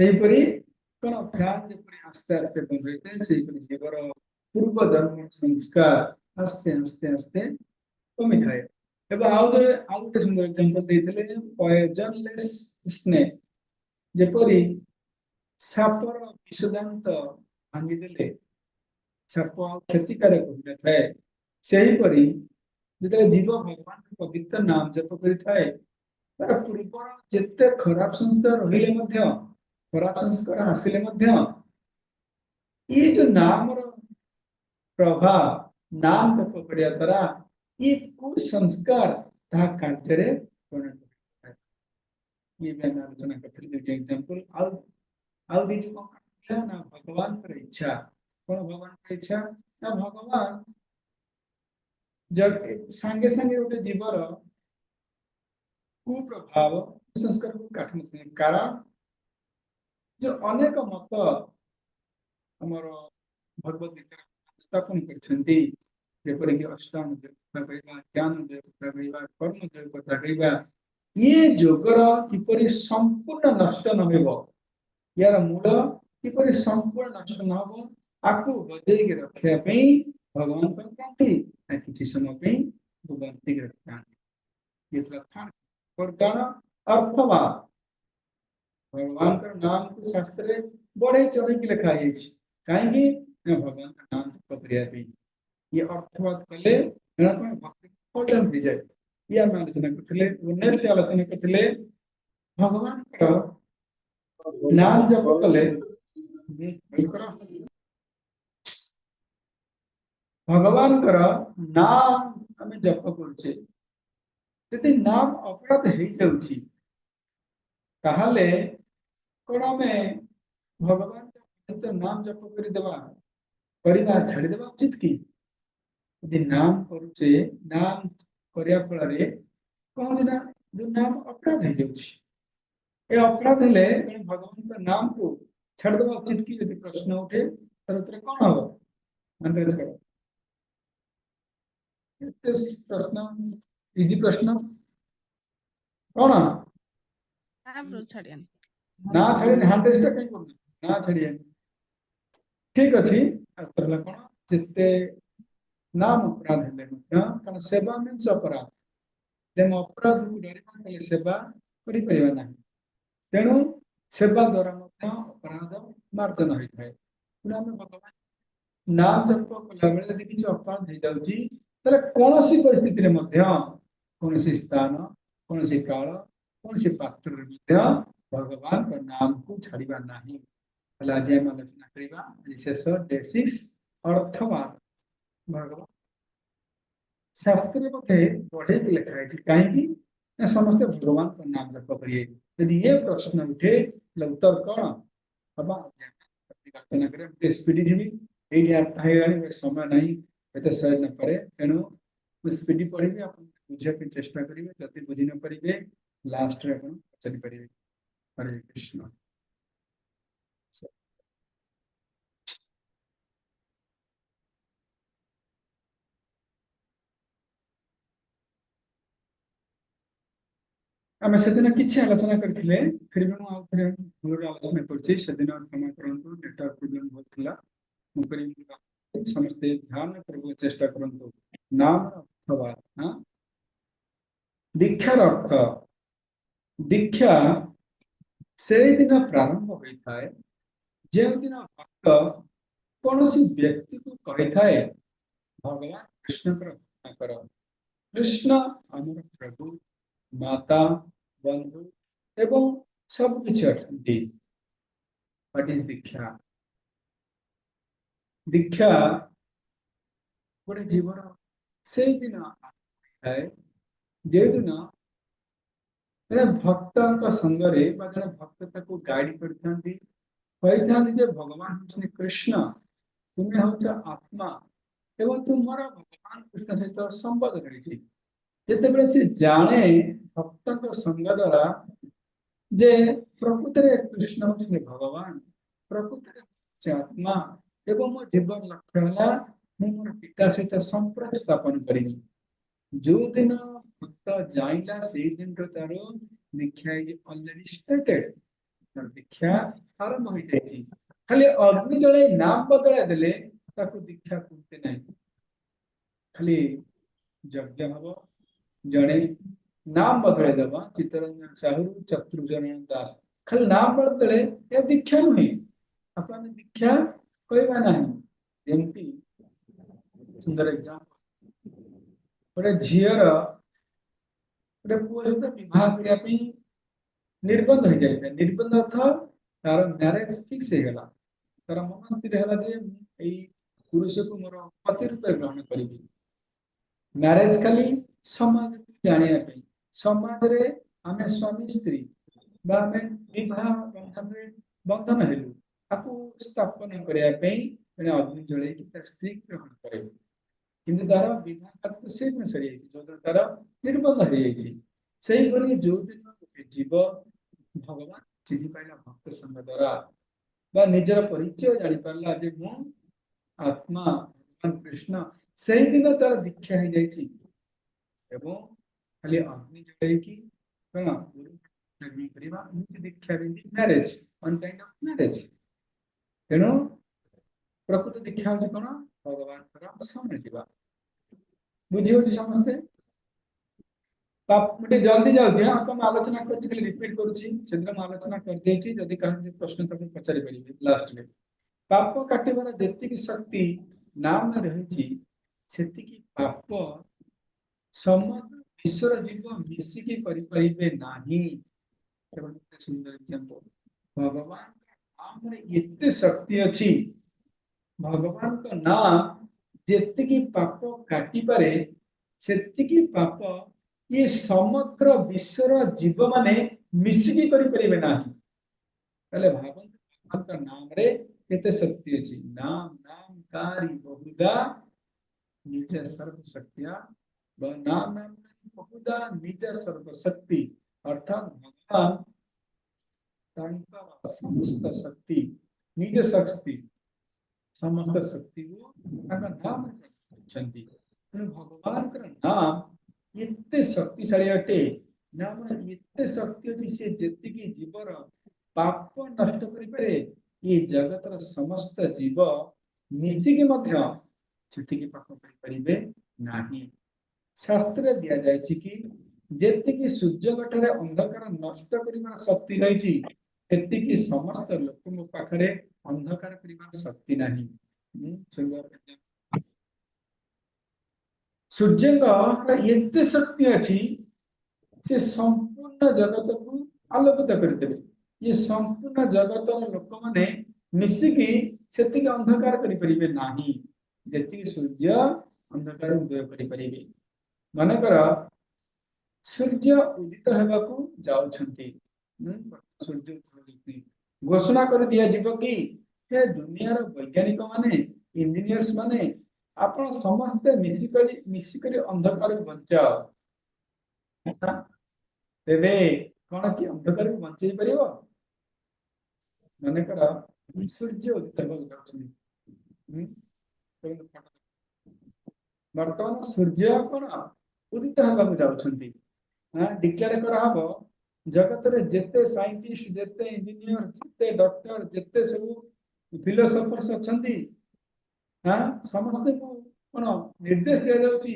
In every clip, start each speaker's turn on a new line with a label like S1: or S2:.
S1: ସେହିପରି କଣ ଫ୍ୟାନ୍ ଯେପରି ଆସ୍ତେ ଆସ୍ତେ ବନ୍ଦ ହୋଇଥାଏ ସେହିପରି ଜୀବର ପୂର୍ବ ଜନ୍ମ ସଂସ୍କାର ଆସ୍ତେ ଆସ୍ତେ ଆସ୍ତେ କମିଥାଏ। ଏବଂ ଆଉ ଗୋଟେ ସୁନ୍ଦର ଏକ୍ସାମ୍ପଲ ଦେଇଥିଲେ ପଏଜନଲେସ୍ ସ୍ନେକ୍, ଯେପରି ସାପର ବିଷଦାନ୍ତ ଭାଙ୍ଗିଦେଲେ ସାପ ଆଉ କ୍ଷତିକାରକ ହୋଇନଥାଏ, ସେହିପରି ଯେତେବେଳେ ଜୀବ ଭଗବାନଙ୍କ ପବିତ୍ର ନାମ ଜପ କରିଥାଏ ତାର ପୂର୍ବର ଯେତେ ଖରାପ ସଂସ୍କାର ରହିଲେ ମଧ୍ୟ, ଖରାପ ସଂସ୍କାର ଆସିଲେ ମଧ୍ୟ ये जो नाम प्रभाव नाम जप करिया द्वारा ये कुसंस्कार ता कार्य परिणत होता है। ये भी हम आलोचना करते हैं एग्जांपल आउ दी कौन ना भगवान कर इच्छा, कौन भगवान कर इच्छा ना भगवान जब संगे संगे गोटे जीवर कुप्रभाव कुसंस्कार को काटने कारण जो अनेक मत हमर भगवत गीता स्थापन करछन्ती, जेपरिक अष्टांग योग कहबा, ज्ञान योग कहबा, कर्म योग कहबा, ये जोगर किपरि संपूर्ण नष्ट न हेबो, यार मूल किपरि संपूर्ण नष्ट न हेबो आकु बजेई के रखिया पे भगवान कहते ना किछि समय पे भगवती के रखता ये लक्षण प्रकार अर्थवा भगवान का नाम को शास्त्र बड़े चढ़े के लिखा है कहीं भगवान का नाम जप करिया पे ये अर्थवाद कले भक्ति कल्याण हो जाए। ये हम आलोचना करथिले नेक्स्ट आलोचना करथिले भगवान का नाम जप कले भगवान का नाम हमें जप करछे यदि नाम अपराध हो जाउची ताहले कोन हमें भगवान का नाम जप करि देबा करिना छाड़ी देबा उचित की? यदि नाम करुचे नाम करिया फଳରେ कौन ना जो नाम अपराध हो जाउची ए अपराध हेले भगवान का नाम को छाड़ देबा उचित की? यदि प्रश्न उठे तर उत्तर कौन हो अंदाज करो। प्रश्न इजी प्रश्न कौन ना छाड़ी हांडेस्ट कहीं करना ना छाड़ी ठीक अच्छी कौन जिते नाम अपराध हेले कारण सेवा मीन्स अपराध तेणु अपराध को डर सेवा करना तेणु सेवा द्वारा अपराध मार्जन होता है। भगवान नाम जप कला बेले यदि किसी अपराध हो जाउची ताले कोनोसी परिस्थिति रे मध्य कोनोसी स्थान कोनोसी काल कोनोसी पात्र रे मध्य भगवान का नाम को छाड़िबा नाही। पहले आज हम आलोचना करिबा विशेष डे 6 अर्थवाद भगवान शास्त्र मते पढ़े के लिखा है कहीं समस्त भगवान का नाम जप करिए। यदि ये प्रश्न उठे उत्तर कौन हम आलोचना करें स्पीडी जीवी ये समय नहीं ये सही न पारे तेणु स्पीडी पढ़ी आप बुझा चेष्टा करेंगे जब बुझी न पारे लास्ट रे आप पचारि पारे। हरे कृष्ण। आम से दिन किसी आलोचना करथिले फिर भी आउ थे भूल आलोचना करछि से दिन क्षमा करंतु नेटवर्क प्रॉब्लम होतला मुकरी समस्त ध्यान करबो चेष्टा करंतु नाम अर्थवाद हां दीक्षार अर्थ दीक्षा से दिन प्रारंभ होता है जो दिन भक्त कौन व्यक्ति को कही थाए भगवान कृष्ण कर कृष्ण आमर प्रभु माता बंधु एवं सब किछि अटंती। व्हाट इज दीक्षा? दीक्षा गोटे जीवन से दिन है जे दिन भक्त संगरे भक्त को गाइड करथांती जे भगवान हूँ कृष्ण तुम्हें हूँ आत्मा एवं तुमर भगवान कृष्ण सहित संबंध रही जिते से जाने भक्त संग द्वारा जे प्रकृत कृष्ण हूँ भगवान प्रकृत आत्मा एवं मो जीवन लक्ष्य है मोर पिता सहित संपर्क स्थापन करी जो दिन भक्त जाइला से दिन तार दीक्षा इज ऑलरेडी स्टार्टेड दीक्षा आरंभ हो जाए खाली अग्नि जड़े नाम बदला देले ताकू दीक्षा करते नहीं खाली यज्ञ हम जड़े नाम बदल देवा चित्तरंजन साहू चतुर्जन दास खाली नाम बदले या दीक्षा नुहे अपन दीक्षा कहवा ना जमती सुंदर एग्जांपल गोटे झीर गोटे पुओ सहित विवाह करने निर्बंध हो जाए निर्बंध अर्थ तार मैरेज फिक्स हो गला तार मन स्थिर है जे एई पुरुष को मोर पति रूपे ग्रहण करी मैरेज खाली समाज को जानिया पे समाज रे आमे स्वामी स्त्री बा आमे विवाह बंधन रे बंधन हेलु ताकू स्थापन करिया पे एने अग्नि जळे कि तार स्त्री ग्रहण करे किंतु तार विवाह पात्र से न सरी जो तार निर्बंध हो जाई सेही परि जो दिन जीव भगवान चिन्ह पाइला भक्त संग द्वारा बा निजर परिचय जानी पारला जे मु आत्मा भगवान कृष्ण सेही दिन तार दीक्षा हो जाई एवं खाली अग्नि जलाई की कौन गुरु अग्नि करिबा निज दीक्षा बिंदी marriage one kind of marriage तेणु प्रकृत दीक्षा होची कोन भगवान कर सामने जीवा बुझी होची समझते मोटे जल्दी जाऊँ आप आलोचना कर रिपीट करुँच आलोचना करदे जदि कहीं प्रश्न तक पचारि पारे लास्ट में पाप काटार जी शक्ति नाम रही पाप समग्र विश्वर जीव मिसिकी करें ना सुंदर एग्जांपल भगवान नाम एते शक्ति अच्छी भगवान का नाम जी पाप काटी पारे से पाप ये समग्र विश्वर जीव माने मिसिकी करें ना भगवान का नाम रे केते शक्ति अच्छी नाम नाम कारी बहुधा निज सर्वशक्तिया नाम नाम बहुधा निज सर्वशक्ति अर्थात भगवान समस्त शक्ति निज शक्ति समस्त शक्ति को नाम भगवान का नाम एते शक्तिशाली अटे नाम एते शक्ति अच्छी से जी जीवर पाप नष्ट करें ये जगतर समस्त जीव मिसिकी पाप करें नहीं शास्त्र दि जाए कि जी सूर्यगठे अंधकार नष्ट कर शक्ति रही समस्त लोक पाखे अंधकार कर शक्ति नहीं सूर्य शक्ति अच्छी से संपूर्ण जगत को आलोकित करदे ये संपूर्ण जगत लोक मैंने मिसिकी से अंधकार करें नहीं जी सूर्य अंधकार उदय करें मनकर सूर्य उदित होगाकू जाउछंती सूर्य घोषणा कर दिया जीव कि हे दुनियार वैज्ञानिक माने इंजीनियर्स माने आपण समस्त मिसिकरी अंधकार को बचाओ तेरे कौन कि अंधकार को बचाई परिबो मनकर सूर्य उदित वर्तमान सूर्य कौन उदित होगा जाउछंती डिक्लेयर करा हबो जगत रे जेते साइंटिस्ट जेते इंजीनियर जेते डॉक्टर जेते सब फिलोसोफर्स अछंती समस्त को कौन निर्देश दिया जाउची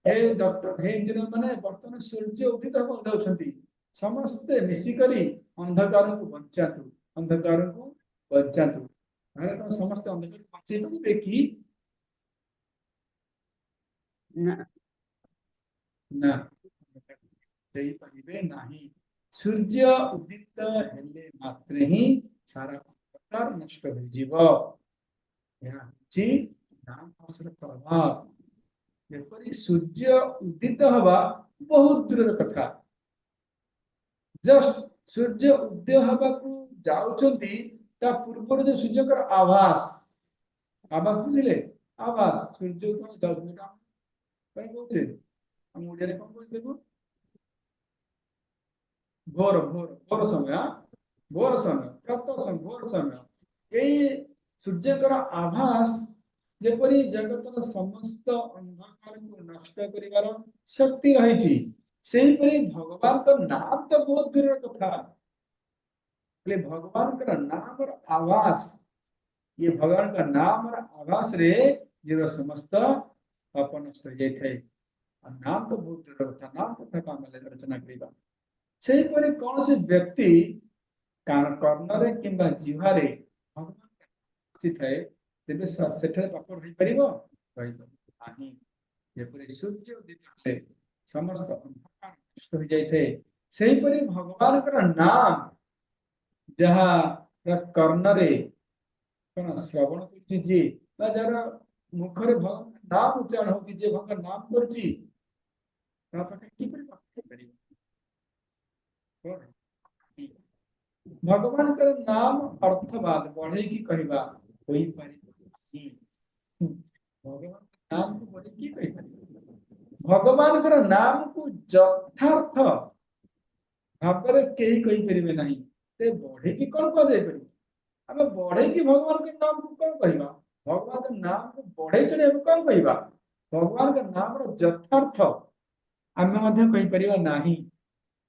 S1: हे डॉक्टर हे इंजीनियर माने वर्तमान सूर्य उदित होगा जाउछंती समस्त मिसिकरी अंधकार को बचातु तो समस्त अंधकार बचाई पारे कि ना ना नहीं सूर्य उदित हेले मात्रे ही सारा अंधकार नष्ट हो जीव प्रभाव जेपरी सूर्य उदित हवा बहुत दूर कथा जस्ट सूर्य उदय हवा को जाउछंती ता पूर्व जो सूर्य आभास आभास बुझिले आभास सूर्य को जाउछंती कहीं कहते हम ओडिया रे कोन कहते को भोर भोर भोर समय भोर समय प्रातः समय भोर समय यही सूर्य आभास जेपरी जगतर समस्त अंधकार को नष्ट करिवार शक्ति रही से भगवान का नाम तो बहुत दूर कथा भगवान का नाम और आवास, ये भगवान का नाम और आवास रे जीरो समस्त पाप नष्ट हो जाए। नाम तो बहुत दूर था, नाम कथा काम रचना करवा से कौन से व्यक्ति कर्णरे किंबा जिह्वारे भगवान ଆସିଥାଏ ତେବେ ସେଠାରେ ପାପ ରହିପାରିବ? ରହିବ ନାହିଁ। ଯେପରି ସୂର୍ଯ୍ୟ ଉଦିତ ହେଲେ ସମସ୍ତ ଅନ୍ଧକାର ନଷ୍ଟ ହୋଇଯାଇଥାଏ, ସେହିପରି ଭଗବାନଙ୍କର ନାମ ଯାହା କର୍ଣ୍ଣରେ କଣ ଶ୍ରବଣ କରୁଛି ଯିଏ, ବା ଯାହାର ମୁଖରେ ଭଗବାନ ନାମ ଉଚ୍ଚାରଣ ହଉଛି, ଯିଏ ଭଗବାନ ନାମ କରୁଛି, ତା ପାଖରେ କିପରି ପାପ ହେଇପାରିବ? ଭଗବାନଙ୍କର ନାମ ଅର୍ଥବାଦ ବଢେଇକି କହିବା ହୋଇପାରିବ। ଭଗବାନ ନାମକୁ ବଢେଇକି କହିପାରିବ। ଭଗବାନଙ୍କର ନାମକୁ ଯଥାର୍ଥ ଭାବରେ କେହି କହିପାରିବେ ନାହିଁ। ସେ ବଢେଇକି କଣ କୁହାଯାଇପାରିବ? ଆମେ ବଢେଇକି ଭଗବାନଙ୍କ ନାମକୁ କଣ କହିବା? ଭଗବାନଙ୍କ ନାମକୁ ବଢେଇ ଚଢେଇ ଆମେ କଣ କହିବା? ଭଗବାନଙ୍କ ନାମର ଯଥାର୍ଥ ଆମେ ମଧ୍ୟ କହିପାରିବା ନାହିଁ।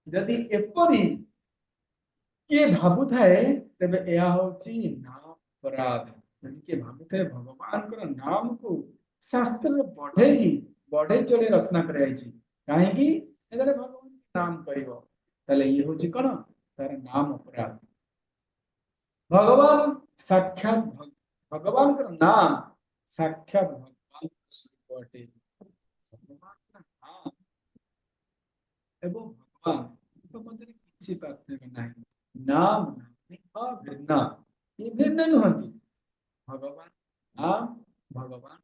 S1: ଯଦି ଏପରି किए भावुए तेरे यह नाम अपराध। किए भावुए भगवान नाम को शास्त्र बढ़े बढ़े चढ़े रचना कहीं भगवान नाम कर ये हूँ कौन तार नाम अपराध। भगवान साक्षात भगवान का नाम साक्षात भगवान स्वरूप अटे। भगवान का नाम एवं भगवान मध्य किसी पार्थक्य नहीं। नाम अभिन्न ये भिन्न नुहति। भगवान नाम भगवान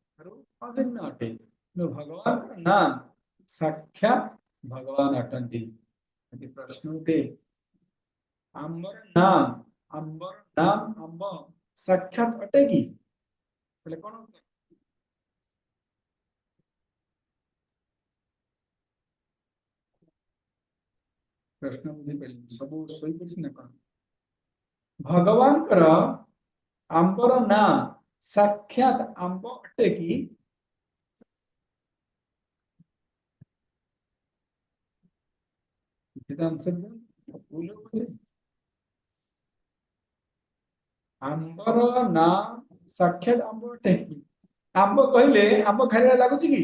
S1: अभिन्न अटे। भगवान का नाम साक्षात भगवान अटंती। प्रश्न उठे आंबर नाम अंब साक्षात अटेगी कौन? प्रश्न बुझीपारे सब शोई पड़ी ना कौन? भगवान आंबर नाम साक्षात आंब अटे कि? आंबर नाम साक्षात आंब अटे कि? आंब कहले आंब खाइला लागुच कि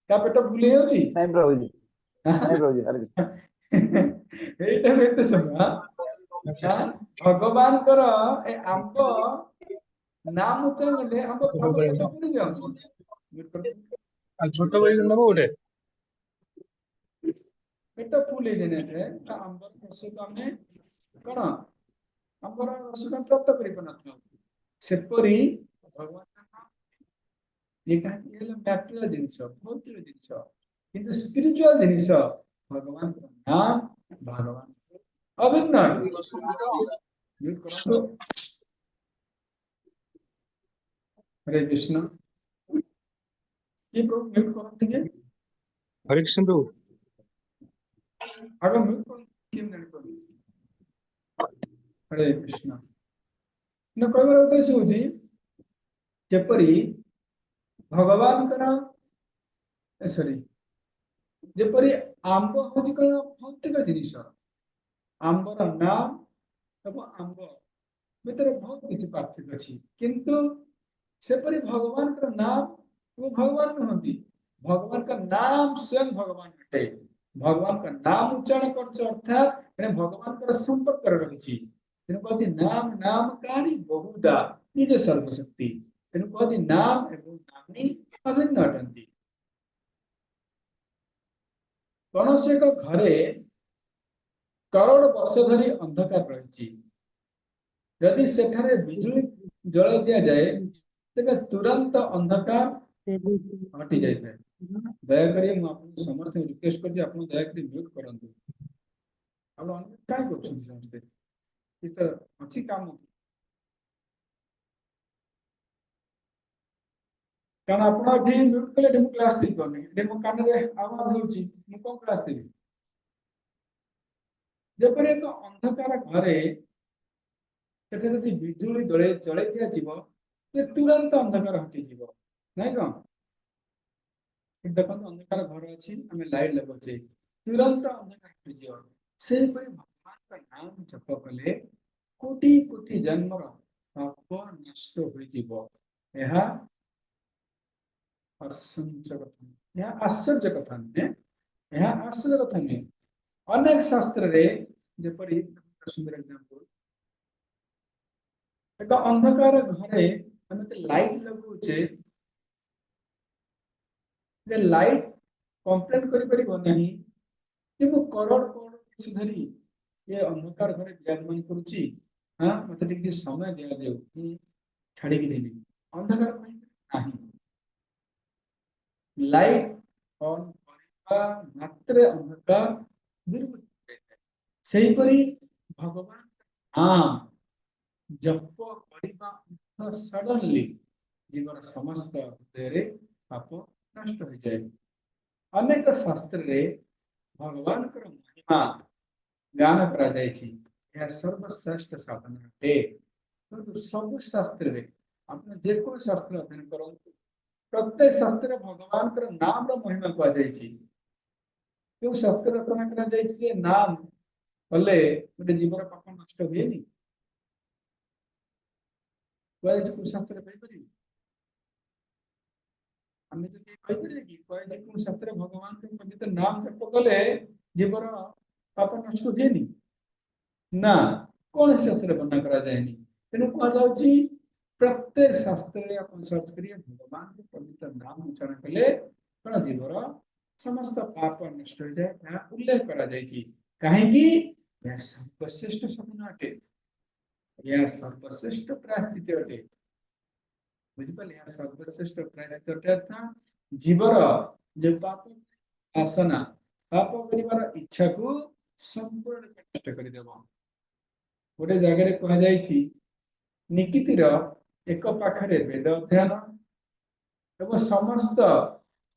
S1: पेट फुले
S2: नहीं प्रभु जी, नहीं प्रभु जी,
S1: एते समय भगवान आंब नाम उच्चारण आंब
S3: छोट बड़ी गोटे
S1: पेट फुले देने आंबर रस को आम कौन आंबर रस को प्राप्त करपरी भगवान ये मैटेरियल जिनस भौतिक जिनस किंतु स्पिरिचुअल जिनस भगवान नाम भगवान अभिन्न। हरे कृष्ण ये प्रभु म्यूट करते हैं।
S3: हरे कृष्ण प्रभु
S1: आगे म्यूट कर हरे कृष्ण न कहबार उद्देश्य होची जेपरी भगवान का सॉरी जेपरी आंब हूँ कौन भौतिक जिनिस आंबर नाम एवं आंब भितर बहुत किसी पार्थक्य अच्छी किंतु सेपरी भगवान का नाम वो भगवान नुहति। भगवान का नाम स्वयं भगवान अटे। भगवान का नाम उच्चारण कर अर्थात भगवान का संपर्क रही कहती नाम नाम कानी बहुदा निज सर्वशक्ति तेणु कहती नाम एवं नामनी अभिन्न अटंती। कौन से घरे करोड़ वर्ष धरी अंधकार रही यदि सेठारे बिजुली जल दि जाए तेरे तुरंत अंधकार हटि जाए। दयाकोरी समस्त रिक्वेस्ट कर दयाकोरी म्यूट करंतु काय समस्ते तो अच्छी काम कारण आप म्यूट कले क्लास दे पारे कान में आवाज होची कौन क्लास देवी जपरी एक अंधकार घरे बिजुली जल दि तुरंत अंधकार हटिज ना कौन देखो अंधकार घर अच्छी आम लाइट लगुचे तुरंत अंधकार हटिज। से भगवान का नाम जप कले कोटि कोटि जन्मर पाप नष्ट होइजिव यह आश्चर्य कथा यह आश्चर्य कथा नुहे यह आश्चर्य कथा नुहे अनेक शास्त्र रे जेपरि सुंदर एग्जांपल एक अंधकार घरे हमें तो लाइट लगुचे जे लाइट कंप्लेन करि परिबो नहीं कि मु करोड़ करोड़ किछ धरी ये अंधकार घरे विराजमान करूची हां मते टिक समय दिया देउ कि छाड़ी कि देबी अंधकार पई नाही लाइट ऑन करबा मात्र अंधकार दूर सही परी भगवान नाम जप करबा सडनली जीवन समस्त हृदय पाप नष्ट हो जाए अनेक शास्त्र रे भगवान कर महिमा गान करा जायछि यह सर्वश्रेष्ठ साधना है तो सब शास्त्र रे आपने जे को शास्त्र अध्ययन करंतु प्रत्येक शास्त्र भगवान कर नाम रो महिमा कहा जायछि क्यों शास्त्र रचना करा जायछि जे नाम कले गोटे जीवन पाप नष्ट हुएनी कहे को शास्त्र कहि परिबे हमें तो ये कहि परिबे कि कहे को शास्त्र भगवान के पवित्र नाम जप कले जीवन पाप नष्ट हुएनी ना कौन शास्त्र बना करा जाएनी तेनु कहा जाउची प्रत्येक शास्त्र रे अपन सर्च करिए भगवान के पवित्र नाम उच्चारण कले कण जीवन समस्त पाप नष्ट हो जाए या उल्लेख करा जायछि काहे कि यह सर्वश्रेष्ठ साधना अटे यह सर्वश्रेष्ठ प्रायश्चित अटे बुझिपाले यह सर्वश्रेष्ठ प्रायश्चित अटे था जीवर जो पाप आसना पाप करिवार इच्छा को संपूर्ण नष्ट कर देबो गोटे जगह रे कहा जायछि निकितिर एक पाखरे वेद अध्ययन एवं समस्त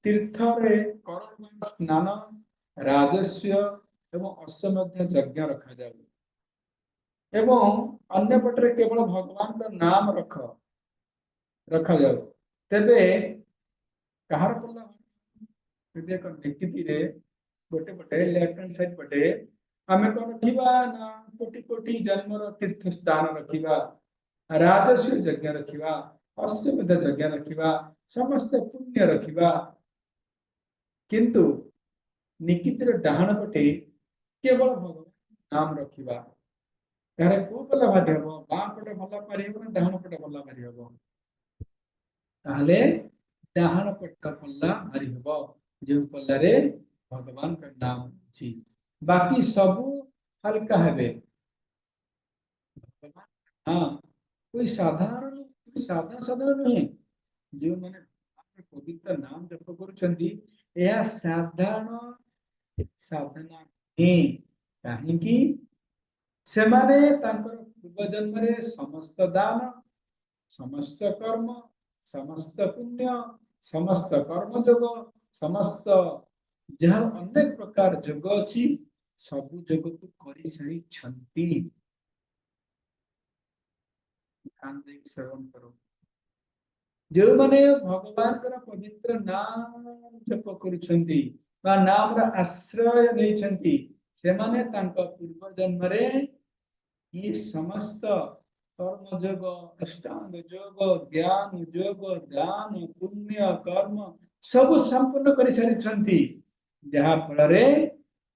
S1: तीर्थ रे कर्म स्नान राजस्व एवं अश्वमेध यज्ञ रखा जाए एवं अन्य पटरे केवल भगवान का नाम रखा जाए तेबे कहार पल्ला यदि एक निकिति रे गोटे पटे लेफ्ट हैंड साइड पटे आमे कोन रखिबा ना कोटि कोटि जन्मर तीर्थ स्थान रखिबा राजस्व यज्ञ रखिबा अश्वमेध यज्ञ रखिबा समस्त पुण्य रखिबा किंतु निकितिर डाहण पटे केवल भगवान नाम रखिबा तारे को पल्ला भारी हबो बाम पटे भल्ला पारी हबो ना डाहण पटे भल्ला पारी हबो ताहले डाहण पट्टा पल्ला भारी हबो जो पल्ला रे भगवान का नाम अछि बाकी सब हल्का हेबे हां कोई साधारण साधारण नहीं जो माने पवित्र नाम जप करूछंती यह साधारण साधना नहीं काहे कि से माने तांकर पूर्व जन्म रे समस्त दान समस्त कर्म समस्त पुण्य समस्त कर्म योग समस्त जहाँ अनेक प्रकार योग अछि सब योग को करि सही छंती ध्यान दे श्रवण करो जो माने भगवान कर पवित्र नाम जप करूछंती बा नाम रा आश्रय नै छंती से माने तांका पूर्व जन्म रे ये समस्त कर्म योग अष्टांग योग ज्ञान योग दान पुण्य कर्म सब संपूर्ण करि सारी छंती जहाँ फल रे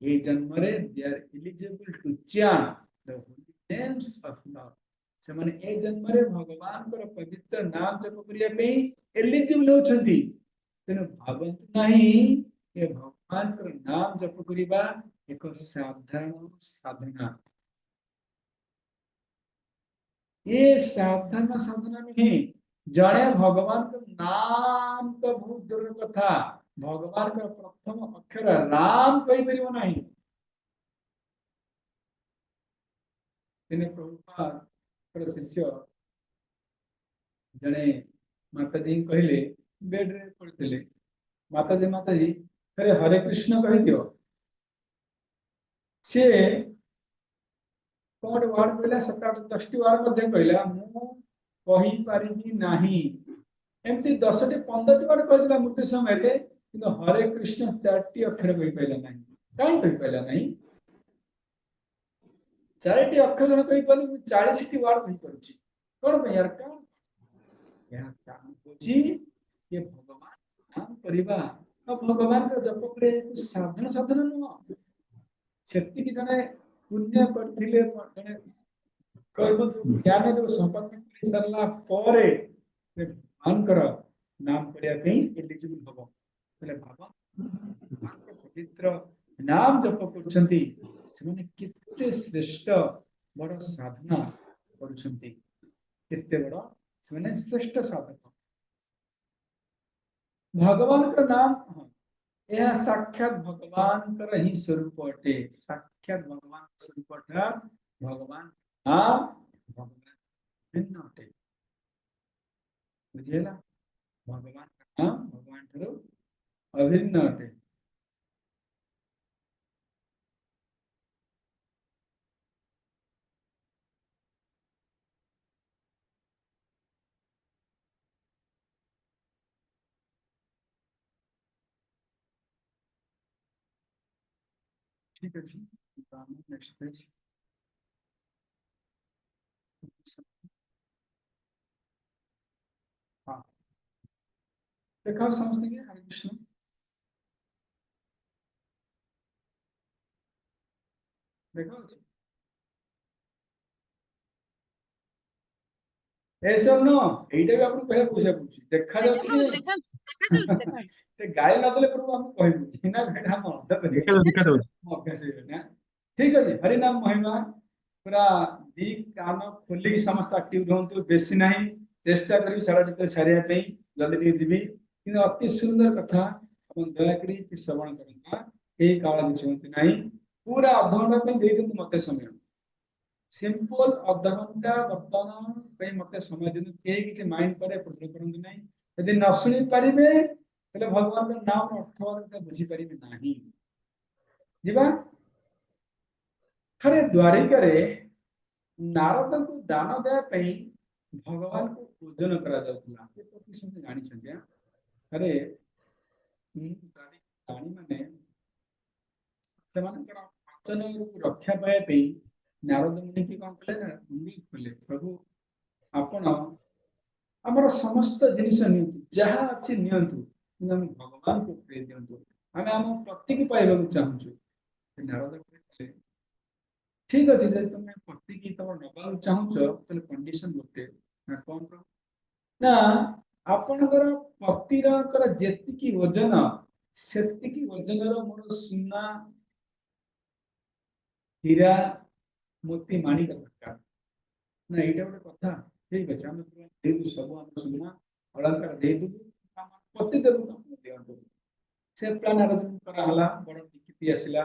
S1: ये जन्म रे they are eligible to chant the holy names of lord से माने ए जन्म रे भगवान कर पवित्र नाम जप करिया पे एलिजिबल हो छंती तेनु भावंत नहीं ये भगवान कर नाम जप करिबा एक साधारण साधना ये साधना साधना नहीं जड़े भगवान का नाम तो बहुत दूर कथा भगवान का प्रथम अक्षर राम कही परिबो नहीं तिने प्रभुपाद कर शिष्य जने माताजी कहले बेड रे पड़ते माताजी अरे हरे कृष्ण कही दियो से कोड वर्ड कहला 7-8-10 बार मध्ये कहला मु कहि पारिबी नाही एमती 10-15 बार कहला मृत्यु समय रे किंतु हरे कृष्ण 4टी अक्षर कहि पाइला नाही काई कहि पाइला नाही चारिटी अक्षर जन कहि पाली 40 टी वर्ड कहि पारुची कोन पे यार का या काम होची ये भगवान नाम परिबा भगवान का जप करे साधन साधन न सेति की जने पुण्य करथिले जने कर्म ज्ञान जो संपन्न कर सरला परे भगवान नाम करिया पे एलिजिबल हबो तले भगवान पवित्र नाम जप करछंती सेमाने किते श्रेष्ठ बड़ साधना करछंती किते बड़ सेमाने श्रेष्ठ साधक भगवान का नाम यह साक्षात भगवान का ही स्वरूप अटे साक्षात भगवान स्वरूप अटा भगवान नाम भगवान भिन्न अटे बुझिएला भगवान का नाम भगवान ठरो अभिन्न अटे ठीक है जी नेक्स्ट पेज हाँ देखा समझते हैं हरे कृष्ण देखा ऐसा न एटा भी आपन कहे पूछा पूछी देखा जाउची ते गाय न दले प्रभु हम कहबू ना भेट हम अर्ध करी अभ्यास है ना ठीक है जी हरि नाम महिमा पूरा दी कान खोली समस्त एक्टिव रहंतु बेसी नाही चेष्टा करी सारा जिते सारिया पे जल्दी टी दिबी कि अति सुंदर कथा अपन दया करी कि श्रवण करना ए काल बिचंती नाही पूरा अधघंटा पे दे दिंतु मते समय सिंपल अधघंटा वर्तमान पे मते समय दिन के किछि माइंड करे प्रश्न करंतु नाही यदि न सुनि परिबे तले भगवान का नाम अर्थ बुझी परिबे नाही जीवा हरे द्वारिका रे नारद को दान दया पई भगवान को पूजन करा जाउतला ये प्रति सुनि जानि छन्या अरे दानी माने सेमानकर वचन को रक्षा पाए पई नारद मुनि की कोन कले ना मुनि कले प्रभु आपण हमर समस्त जिनिस नियंतु जहा अछि नियंतु हम भगवान को प्रिय दियंतु हमें हम पति की पाइबा चाहूछु नारद कले ठीक अछि जे तुम पति की तब नबा चाहूछ तले कंडीशन गोटे ना कोन ना आपनकर पतिर जेति की वजन सेति की वजन रो मोर सुना हीरा मोती माणिक दरकार ना एटा गोटे कथा ठीक अछि हम दे दु सब हम सुना अलंकार दे दु पति देबु हम देंतु से प्लान आयोजन करा हला बड़ निकिति आसिला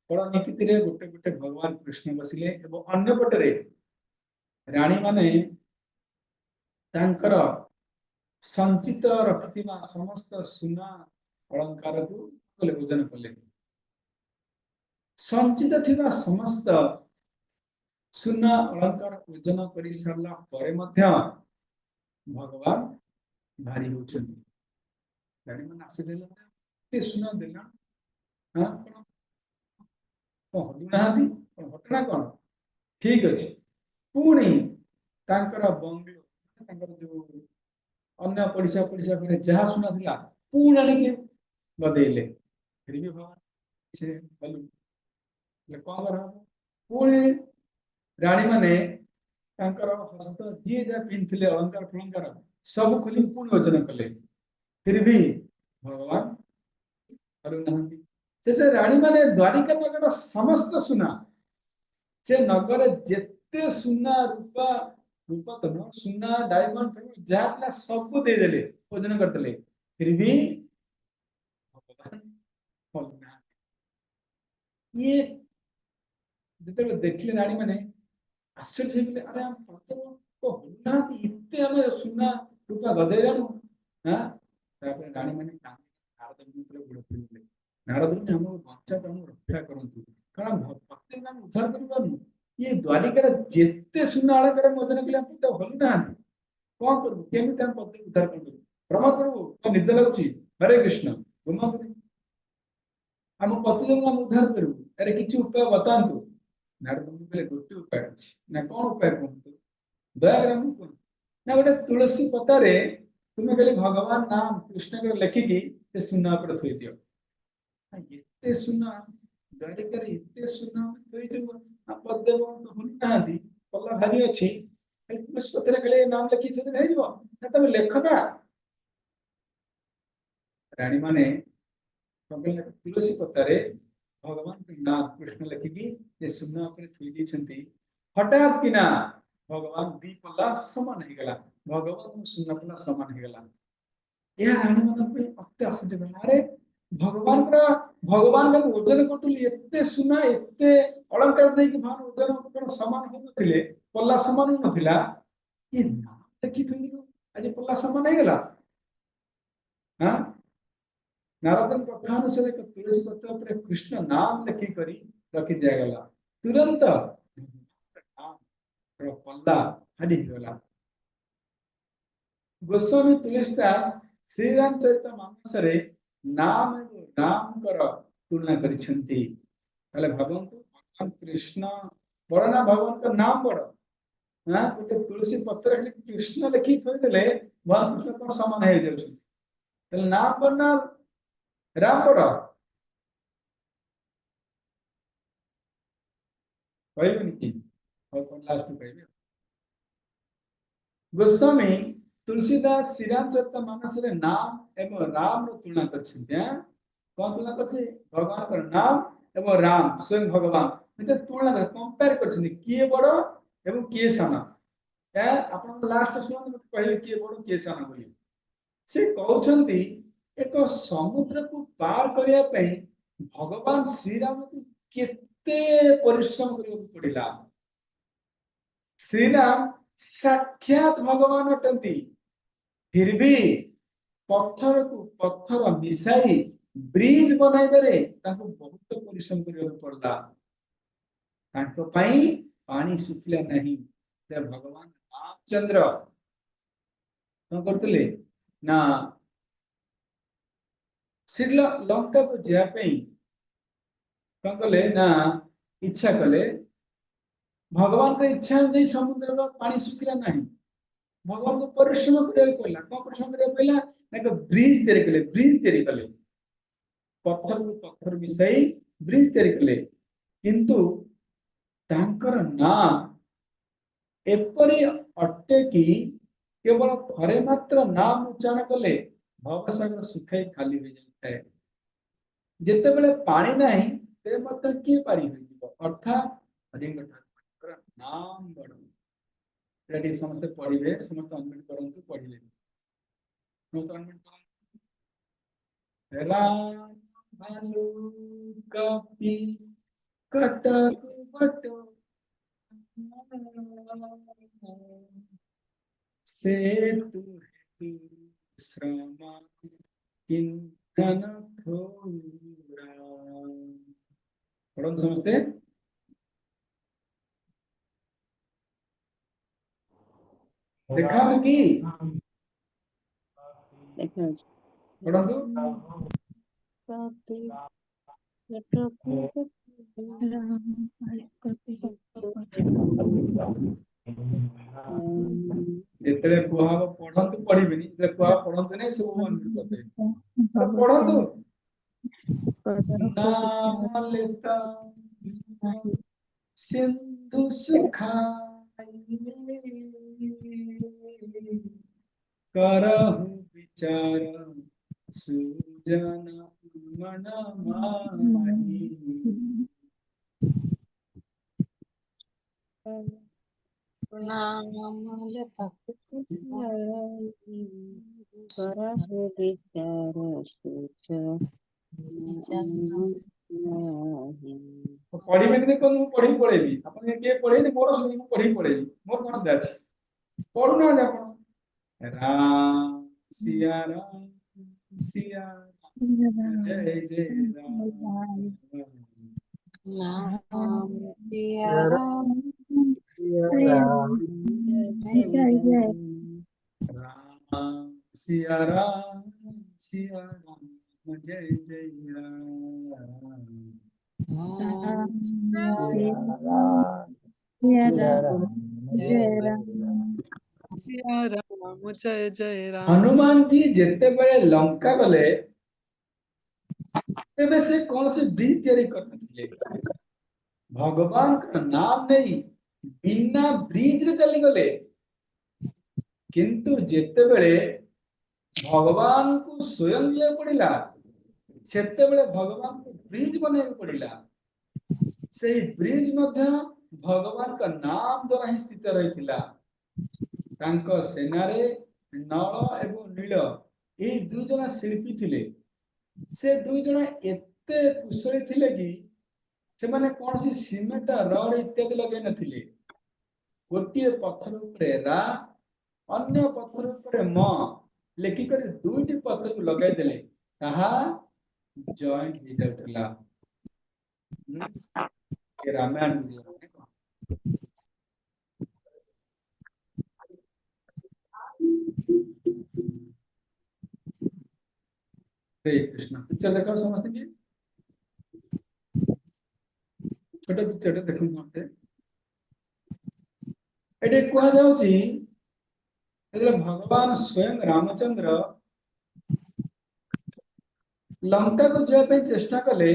S1: बड़ निकिति रे गोटे गोटे भगवान कृष्ण बसिले एवं अन्य पटरे रानी माने तांकर संचित रखिथिबा समस्त सुना अलंकार को कले पूजन कले संचित थिबा समस्त सुना अलंकार पूजन करि सरला परे मध्य भगवान भारी होचन रानी माने आसे देला ते सुना देला हां हलुनाहांती घटना कौन ठीक अच्छे पुणी तांकर बंगलो तांकर जो अन्य पड़िशा पड़िशा घरे जहाँ सुना थिला पुणी आनिके गदेले फिर भी भगवान से हलु ले कौन कर पुणी रानी माने तांकर हस्त जी जा पिनथिले अलंकार फलंकार सब खोली पुणी वचन कले फिर भी भगवान हलुनाहांती जैसे रानी माने द्वारिका नगर समस्त सुना से नगर जेते सुना रूपा रूपा तो सुना डायमंड जहाँ सब दे देले भोजन करते फिर भी भगवान ये जिते देखले रानी माने आश्चर्य होगले अरे हम प्रथम को होना इत्ते हमें सुना रूपा गदेरानु हां तापर रानी माने नारद मुनि गुड़ फिरले नारद मुनि हम बच्चा हम रक्षा करंतु कारण भक्ति नाम उद्धार कर पारनु ये द्वारिका जेते सुना अलंकार मोचन के हम तो होली ना कौन करू केमिति हम पति उद्धार कर प्रमाद प्रभु तो निद लगुची हरे कृष्ण गुमा हम पति हम उद्धार करू अरे किछि उपाय बतांतु नारद मुनि कहले गोटे उपाय अछि ना कोन उपाय कहतु दयाग्राम कोन ना गोटे तुलसी पतारे तुमे कहले भगवान नाम कृष्ण के लिखिकी से सुना पर थोइ दियो एते सुना द्वारिका रे एते सुना थोइ दियो आ पद्देव तो हुन नांदी पल्ला भारी अछि तुलसी पतारे कहले नाम लिखि थोइ दे हेजिबो ना तमे लेखना रानी माने तुलसी पतारे भगवान के नाम कृष्ण लिखिकी ये सुना पर थोइ दी छंती हठात किना भगवान दी पल्ला समान हे गला भगवान सुना पल्ला समान हे गला या रानी मन पे अत्य आश्चर्य गला अरे भगवान का ओजन करतुली एते सुना एते अलंकार दे कि भान ओजन कोन समान हो नथिले पल्ला समान हो नथिला कि नाम लिखि थोइ दिलो आज पल्ला समान हे गला हां नारदन कथा अनुसार तुलसी पत्र पर कृष्ण नाम लिखि करी रखि दिया गला तुरंत नाम पल्ला हटि गला गोस्वामी तुलसीदास श्री रामचरितमानस रे नाम एवं राम कर तुलना करिसेंती ताले भाबंतु भगवान कृष्ण बड़ ना भगवान का नाम बड़ हां गोटे तुलसी पत्र खाली कृष्ण लिखि थोइ देले भगवान कृष्ण को समान हे जाउछ ताले नाम बना राम बड़ कहबनि कि और कोन लास्ट में कहबे गोस्वामी तुलसीदास श्री रामचरितमानस रे नाम एवं राम रो तुलना करछिन कोन तुलना करछि भगवान का नाम एवं राम स्वयं भगवान एते तुलना कर कंपेयर करछिन किए बड़ एवं किए साना आपण लास्ट सुन मत कहले किए बड़ किए साना बोली से कहउछंती एक समुद्र को पार करिया पई भगवान श्री राम को केते परिश्रम करिया पड़िला श्री राम साक्षात भगवान अटंती फिर भी पत्थर को पत्थर मिसाई ब्रिज बनाई बारे ताको बहुत परिश्रम करिया पड़ला ताको पई पानी सुखिला नहीं ते भगवान रामचंद्र कोन करतले ना श्रील लंका को जा पई कोन कले ना इच्छा कले भगवान के इच्छा नहीं समुद्र का पानी सुखिला नहीं भगवान को परिश्रम करे पड़ला कोन परिश्रम करे पड़ला ना को ब्रिज तेरे कले पत्थर को पत्थर मिसाई ब्रिज तेरे कले किंतु तांकर नाम एपरी अटे कि केवल थरे मात्र नाम उच्चारण कले भवसागर सुखाई खाली हो जाए जेते बेले पानी नहीं ते मत के पारी हो जीव अर्थात हरिंग ठाकुर नाम बड़ रेडी समस्त पढ़िबे समस्त अनमिट करंतु पढ़िले समस्त अनमिट करंतु राम भालू कपि कटक बट से तू श्रम किंतन थोड़ा पढ़ो समझते देखा कि पढ़ो जेतले कुहाव पढ़ंतु पढ़िबेनी जेतले कुहाव पढ़ंतु नै सब मन करते पढ़ंतु नाम लेता सिंधु सुखाई करहु विचार सुजन मन माही पढ़ी में देखो मु पढ़ी पढ़ेबी अपन के पढ़ेनी मोर सुनी मु पढ़ी पढ़ेबी मोर कोन सुदा अछि पढ़ू ना अपन राम सिया जय जय राम
S4: नाम सिया राम
S1: राम सिया राम जय जय राम
S4: सिया राम जय जय राम
S1: हनुमान जी जेते बेले लंका गले तेबे से कौन से ब्रिज तैयारी करनथिले भगवान का नाम नहीं बिना ब्रिज रे चली गले किंतु जेते बेले भगवान को स्वयं दिया पड़िला सेते बेले भगवान को ब्रिज बनेबे पड़िला सेही ब्रिज मध्य भगवान का नाम द्वारा ही स्थित रहिथिला तांको सेनारे नल एवं नील एही दुई जन शिल्पी थिले से दुई जन एते कुशली थिले कि से माने कौन सीमेंट रड इत्यादि लगे नथिले गोटे पत्थर उपरे रा अन्य पत्थर उपरे म लेखिकर दुईटी पत्थर को लगे देले ताहा जॉइंट हो जाउतला ये रामायण में हरे कृष्ण पिक्चर देखो समझते कि छोटे पिक्चर देखो मते एटे कोआ जाउची एले भगवान स्वयं रामचंद्र लंका को जाय पे चेष्टा कले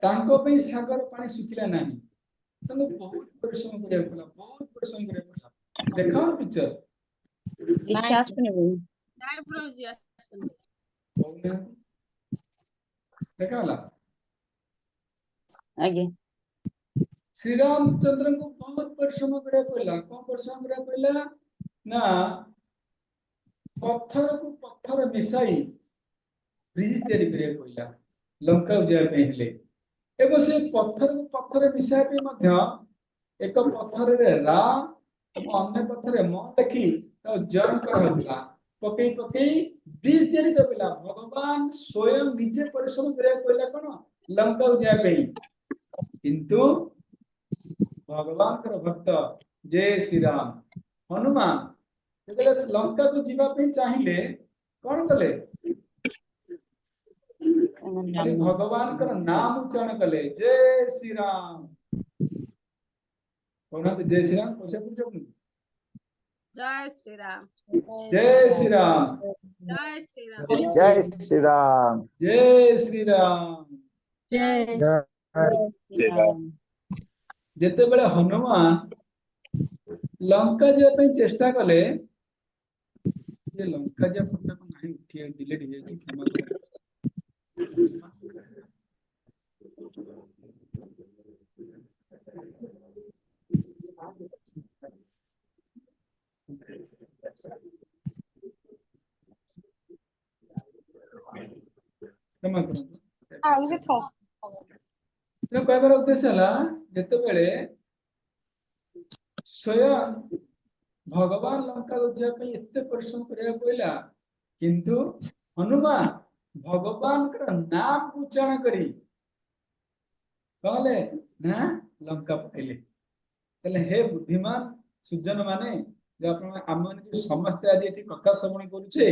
S1: तांको पे सागर पानी सुखिला नाही तने बहुत परिश्रम करे पड़ा बहुत परिश्रम करे पड़ा देखो पिक्चर
S5: इच्छा आसुनी बोल
S6: नाइ प्रभुजी आसन
S1: बोलने देखा ला
S5: आगे
S1: श्री रामचंद्र को बहुत परिश्रम करे पड़ा कौन परिश्रम करे पड़ा ना पत्थर को पत्थर मिसाई ब्रिज तैयारी करे पड़ा लंका जाय पे हेले एवं से पत्थर को पत्थर मिसाई पे मध्य एक पत्थर रे रा और अन्य पत्थर रे म देखी तो जॉइन कर होतला पकई पकई ब्रिज तैयारी कर पड़ा भगवान स्वयं निजे परिश्रम करे पड़ा कोन लंका जाय पे किंतु भगवान कर भक्त जय श्री राम हनुमान जेतले लंका को जीवा पे चाहिए कौन कले खाली भगवान कर नाम उच्चारण कले जय श्री राम कौन जय श्री राम कैसे पूछो
S6: जय श्री राम
S1: जय श्री राम
S6: जय श्री राम
S2: जय श्री राम
S1: जय श्री राम
S5: जय श्री राम
S1: जेते बेले हनुमान लंका जे पे चेष्टा कले ये लंका जे फटा को नहीं उठी डिलीट हो जाई क्षमा करो क्षमा करो
S4: आगे थो
S1: तो कहबार उद्देश्य हला जेते बेले स्वयं भगवान लंका जाय पे एते परिश्रम करिया पइला किंतु हनुमान भगवान कर नाम उच्चारण करी कहले ना लंका पइले तले हे बुद्धिमान सुजन माने जे आपण आमन के समस्त आज एठी कथा श्रवण करूछे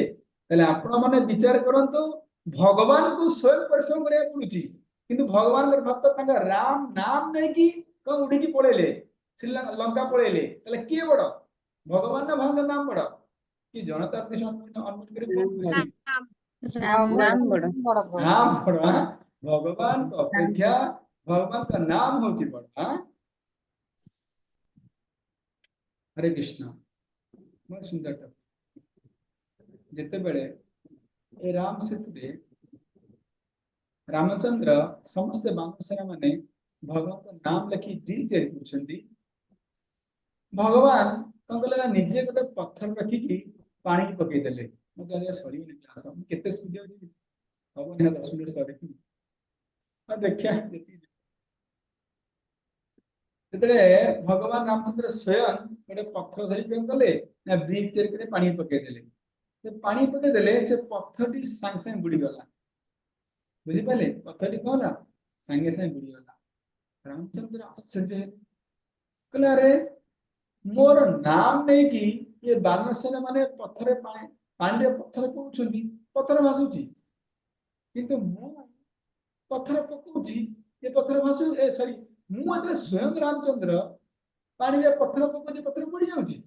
S1: तले आपण माने विचार करंतु भगवान को स्वयं परिश्रम करिया पड़ुची किंतु भगवान कर भक्त तंगा राम नाम नहीं कि कौन उड़ी की पड़ेले लंका पड़ेले तले के बड़ भगवान ना भगवान नाम बड़ कि जनता के सम्मान अनुमति करे बहुत खुशी
S5: राम बड़
S1: नाम बड़ हाँ? भगवान को अपेक्षा भगवान का नाम होची बड़ हाँ? हरे कृष्ण बहुत सुंदर टॉपिक जेते बेले ए राम सेतु रे रामचंद्र समस्त बानसेना माने भगवान का नाम लिखि ब्रिज तैयारी करछंती भगवान कौन कहले ना निजे गोटे पत्थर रखिकी पानी की पकई देले मतलब या सरी नहीं क्लास हम केते स्पीड होची अब ने 10 मिनट सरी आ देखिया तेतरे भगवान रामचंद्र स्वयं गोटे पत्थर धरि कौन कले ना ब्रिज तैयारी करे पानी पकई देले से पानी पकई देले से पत्थरटी संग संग बुड़ी गला बुझी पाले पत्थरटी कौन ना संगे संगे बुड़ी गला रामचंद्र आश्चर्य कहले अरे मोर नाम नहीं कि ये बानसेना माने पत्थर पानी रे पत्थर पहुंचंदी पत्थर भासुची किंतु मु पत्थर पकाउची ये पत्थर भासु ए सॉरी मु एतरे स्वयं रामचंद्र पानी रे पत्थर पकोजे पत्थर पड़ी जाउची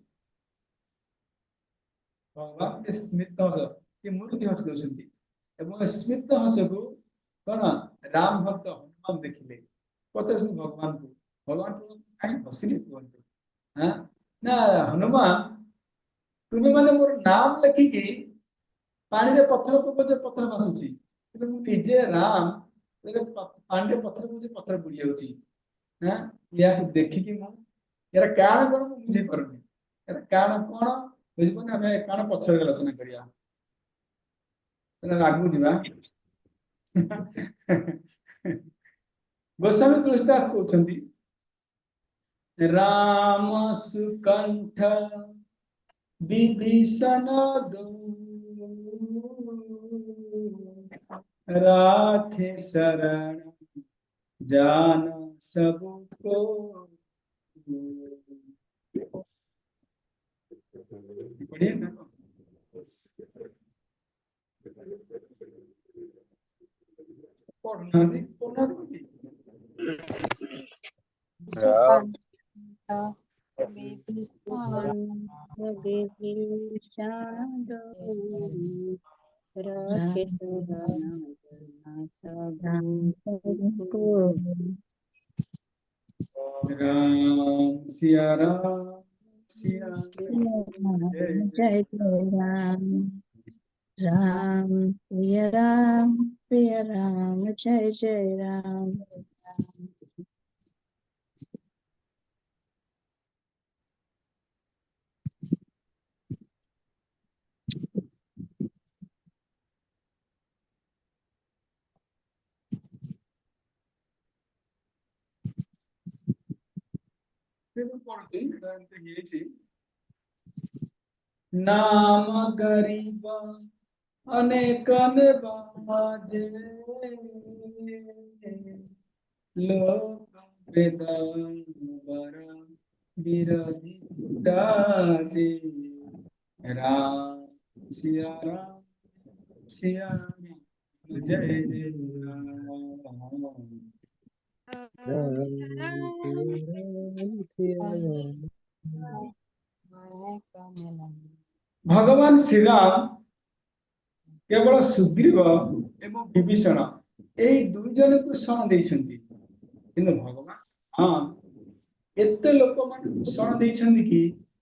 S1: भगवान के स्मित हस के मूर्ति हस दउसंती एवं स्मित हस को कोन राम भक्त हनुमान देखिले पत्थर सुन भगवान को काई हसिले कोंतो हां ना हनुमान तुम्हें माने मोर नाम लिखी की पानी रे पत्थर पकोजे पत्थर भासुची किंतु मु निजे राम पानी रे पत्थर पकोजे पत्थर बुड़ी जाउची हां या देखि की मु यार कारण कोन मु बुझी परनी यार कारण कोन बुझबो ना हमें कारण पछर आलोचना करिया तने लागू दिबा गोस्वामी तुलसीदास कहउछंती राम सुकंठ विभीषण दो राखे शरण जान सबको बढ़िया ना पढ़ना दी राम सिया राम सिया
S5: जय जय राम राम सिया राम सिया राम जय जय राम
S1: नाम गरीब अनेक बाजे लोक वेदांबर विरजिताजे राम सिया राम जय जय राम भगवान श्री राम केवल सुग्रीव एवं विभीषण यही दुई जन को शरण देइछन्ति किंतु भगवान हाँ एते लोक मान शरण देइछन्ति कि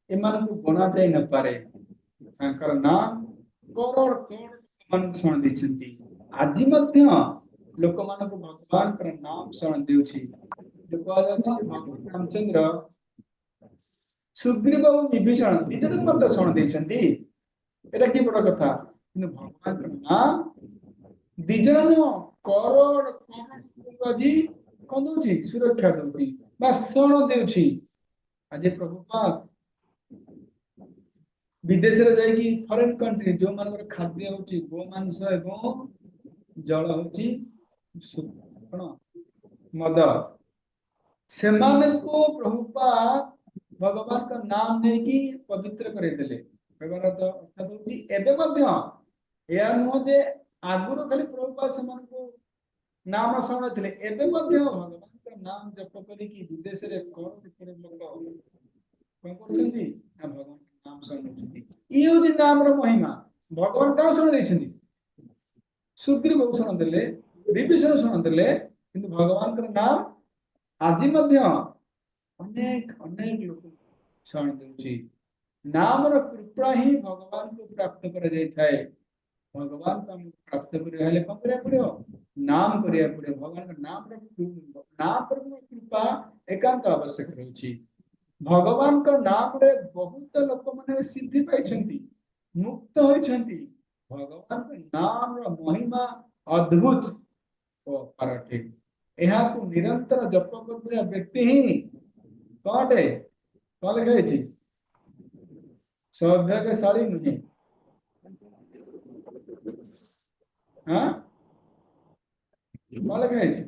S1: एमान को गणा जाय न पारे तांकर नाम करोड़ करोड़ मान शरण देइछन्ति आदि मध्य लोक मान को भगवान कर नाम शरण देउछि लोक भगवान रामचंद्र सुग्रीव और विभीषण दिजन मत शरण देइछन्ति एटा की बड़ कथा किंतु भगवान कर नाम दिजन करोड़ करोड़ जी कोन दोछि सुरक्षा दोछि बस शरण देउछि आज प्रभुपाद विदेश रे जाय कि फॉरेन कंट्री जो मानकर खाद्य होछि गोमांस एवं जल होछि कोन मद सेमान को प्रभुपाद भगवान का नाम नहीं कि पवित्र करे देले व्यवहार तो अर्थात होछि एबे मध्य या नो जे आगुरो खाली प्रभुपाद सेमान को नाम शरण थिले एबे मध्य भगवान का नाम जप करी कि विदेश रे करोड़ करोड़ लोक कोन करछन्ती ना भगवान का नाम शरण होछन्ती ई होछि नाम रो महिमा भगवान का शरण देछन्ती सुग्रीव शरण देले विभीषण शरण देले किंतु भगवान का नाम आदि मध्य अनेक अनेक लोक शरण देउछि नाम रो कृपा ही भगवान को प्राप्त कर जाय थाए भगवान का प्राप्त करे हले कोन करे पड़ियो नाम करे पड़ियो भगवान का नाम पर कृपा एकांत आवश्यक रहछि भगवान का नाम रे बहुत लोक माने सिद्धि पाइछन्ति मुक्त होइछन्ति भगवान का नाम रो महिमा अद्भुत ओ पारठे एहा को निरंतर जप करते व्यक्ति ही कोटे कोले गएछि सौभाग्यशाली नहीं हां कोले गएछि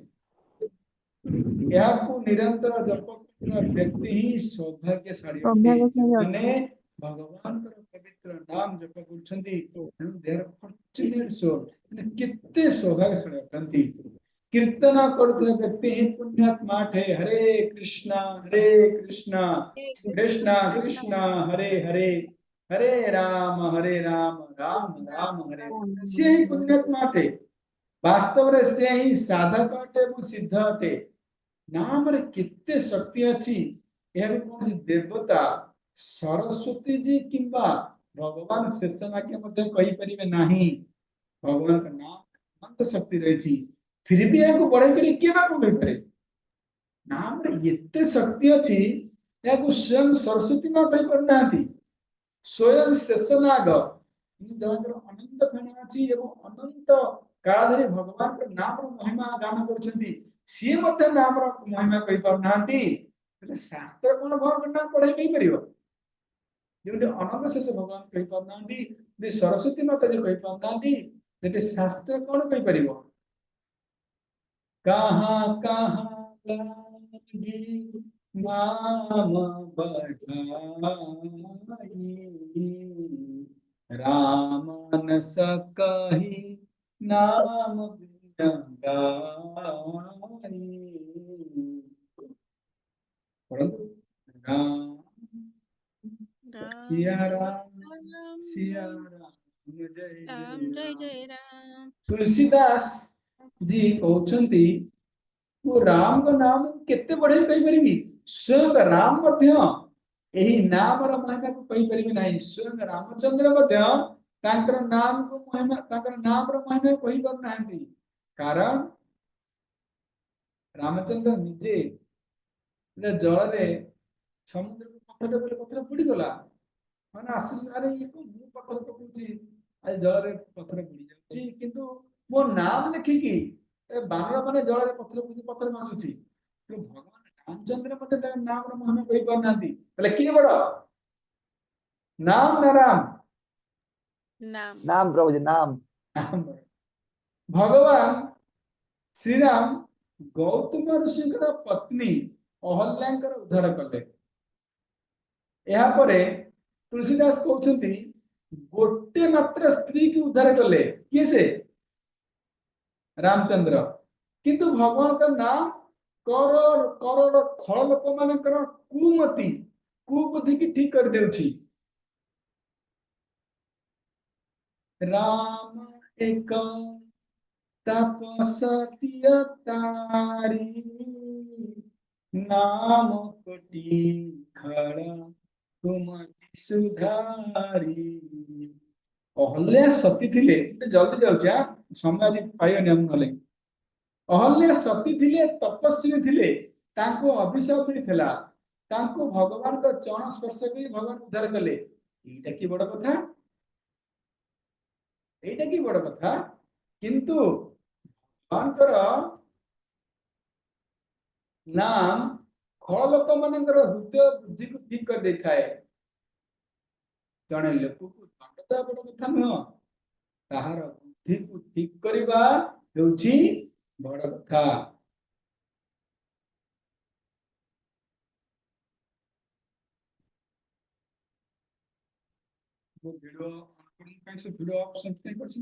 S1: एहा को निरंतर जप करते व्यक्ति ही सौभाग्यशाली माने भगवान का पवित्र नाम जप करछन्ती दे आर फॉर्च्यूनेट सोल माने केते सौभाग्यशाली अटंती कीर्तन କରୁଥିବା ବ୍ୟକ୍ତି ହିଁ ପୁଣ୍ୟାତ୍ମା ଅଟେ। ହରେ କୃଷ୍ଣ କୃଷ୍ଣ କୃଷ୍ଣ ହରେ ହରେ ହରେ ରାମ ରାମ ରାମ ହରେ ସିଏ ହିଁ ପୁଣ୍ୟାତ୍ମା ଅଟେ। ବାସ୍ତବରେ ସେ ହିଁ ସାଧକ ଅଟେ ଏବଂ ସିଦ୍ଧ ଅଟେ। ନାମରେ କେତେ ଶକ୍ତି ଅଛି ଏହାକୁ କୌଣସି ଦେବତା ସରସ୍ୱତୀ जी କିମ୍ବା ଭଗବାନ ଶେଷନାଗ ମଧ୍ୟ କହିପାରିବେ ନାହିଁ। ଭଗବାନଙ୍କ ନାମ ଅନନ୍ତ ଶକ୍ତି ରହିଛି। फिर भी ଏହାକୁ ବଢେଇ କରି କିଏ ନା କହିପାରେ। ନାମରେ ଏତେ ଶକ୍ତି ଅଛି ଏହାକୁ ସ୍ୱୟଂ ସରସ୍ୱତୀ ମା କହିପାରୁନାହାନ୍ତି। ସ୍ୱୟଂ ଶେଷନାଗ ଯାହାଙ୍କର ଅନନ୍ତ ଫେଣା ଅଛି ଏବଂ ଅନନ୍ତ କାଳ ଧରି ଭଗବାନଙ୍କ ନାମର ମହିମା ଗାନ କରୁଛନ୍ତି ସିଏ ମଧ୍ୟ ନାମର ମହିମା କହିପାରୁନାହାନ୍ତି। ହେଲେ ଶାସ୍ତ୍ର କଣ ଭଗବାନଙ୍କ ନାମ ପଢେଇ କହିପାରିବ? ଯୋଉଠି ଅନନ୍ତ ଶେଷ ଭଗବାନ କହିପାରୁନାହାନ୍ତି, ଯଦି ସରସ୍ୱତୀ ମାତା ଯେ କହିପାରୁନାହାନ୍ତି, ସେଠି ଶାସ୍ତ୍ର କଣ କହିପାରିବ? कहाँ कहाँ लागी नाम बढ़ाई राम न सकहि नाम बिन गाई। परंतु राम सिया राम जय
S6: राम जय
S1: जय
S6: जय
S1: राम।
S6: राम।
S1: तुलसीदास जी कहउछंती ମୁଁ ରାମଙ୍କ ନାମ କେତେ ବଢେଇ କହିପାରିବି? ସ୍ୱୟଂ ରାମ ମଧ୍ୟ ଏହି ନାମର ମହିମାକୁ କହିପାରିବେ ନାହିଁ। ସ୍ୱୟଂ ରାମଚନ୍ଦ୍ର ମଧ୍ୟ ତାଙ୍କର ନାମକୁ ମହିମା ତାଙ୍କର ନାମର ମହିମା କହିପାରୁନାହାନ୍ତି। କାରଣ ରାମଚନ୍ଦ୍ର ନିଜେ ଜଳରେ ସମୁଦ୍ରକୁ ପଥର ବୋଲି ପଥର ବୁଡିଗଲା। ମାନେ ଆସୁଛି ଆରେ ଇଏ କଣ ମୁଁ ପଥର ପକଉଛି ଆଜି ଜଳରେ ପଥର ବୁଡି ଯାଉଛି, କିନ୍ତୁ ମୋ ନାମ ଲେଖିକି ବାନର ମାନେ ଜଳରେ ପଥର ଭାସୁଛି। ଭଗବାନ ରାମଚନ୍ଦ୍ର ମଧ୍ୟ ତାଙ୍କ ନାମର ମହିମା କହିପାରୁନାହାନ୍ତି। ହେଲେ କିଏ ବଡ, ନାମ ନା ରାମ?
S6: नाम
S2: नाम प्रभु जी नाम।
S1: ଭଗବାନ ଶ୍ରୀରାମ ଗୌତମ ଋଷିଙ୍କର ପତ୍ନୀ ଅହଲ୍ୟାଙ୍କର ଉଦ୍ଧାର କଲେ। ଏହାପରେ ତୁଳସୀଦାସ କହୁଛନ୍ତି ଗୋଟେ ମାତ୍ର ସ୍ତ୍ରୀ କି ଉଦ୍ଧାର କଲେ। କିଏ ସେ? ରାମଚନ୍ଦ୍ର। କିନ୍ତୁ ଭଗବାନଙ୍କ ନାମ କରୋଡ଼ କରୋଡ଼ ଖଳ ଲୋକ ମାନଙ୍କର କୁମତି କୁବୁଦ୍ଧି କି ଠିକ କରିଦେଉଛି। राम एक तपस्या तारी नाम कोटि खड़ा कुमति सुधारी। अहल्या सती थिले जल्दी जाऊँ समय आज पाइबनी हम नले। अहल्या सती थिले तपस्वी थिले तांको अभिशाप मिलिथिला। तांको भगवान को चरण स्पर्श करी भगवान उद्धार कले। एटा की बड़ कथा, एटा की बड़ कथा। किंतु भगवानकर नाम खल लोक मानकर हृदय बुद्धि को ठीक कर देखाए। जड़े लोक को दंड देवा बड़ कथा नुह, ताहार बुद्धि को ठीक करवा हेउची बड़ कथा। वो वीडियो वीडियो ऑप्शन नहीं कर छी।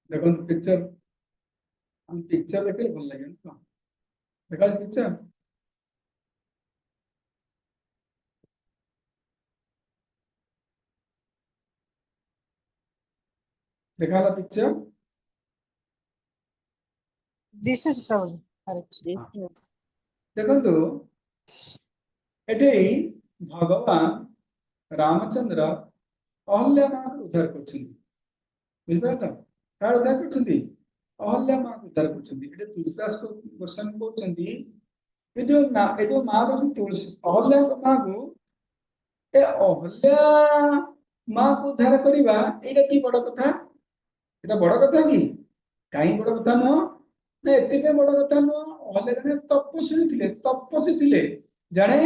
S1: देखो पिक्चर हम पिक्चर देखे भल लगे ना। देखा पिक्चर देखा picture
S4: This is Prabhuji. Correct.
S1: देखो एटे भगवान रामचंद्र अहल्या मां को उद्धार करछिन। बुझिबा त कार उद्धार करछिन? अहल्या मां को उद्धार करछिन। एटे तुलसीदास को क्वेश्चन कहउछन्ती ए जो मां रो तुलसी अहल्या मां को ए अहल्या मां को उद्धार करिबा एटा की बड़ कथा? एटा बड़ कथा की? काई बड़ कथा न ना एते बड़ कथा न। अहल्या जने तपस्वी थिले जने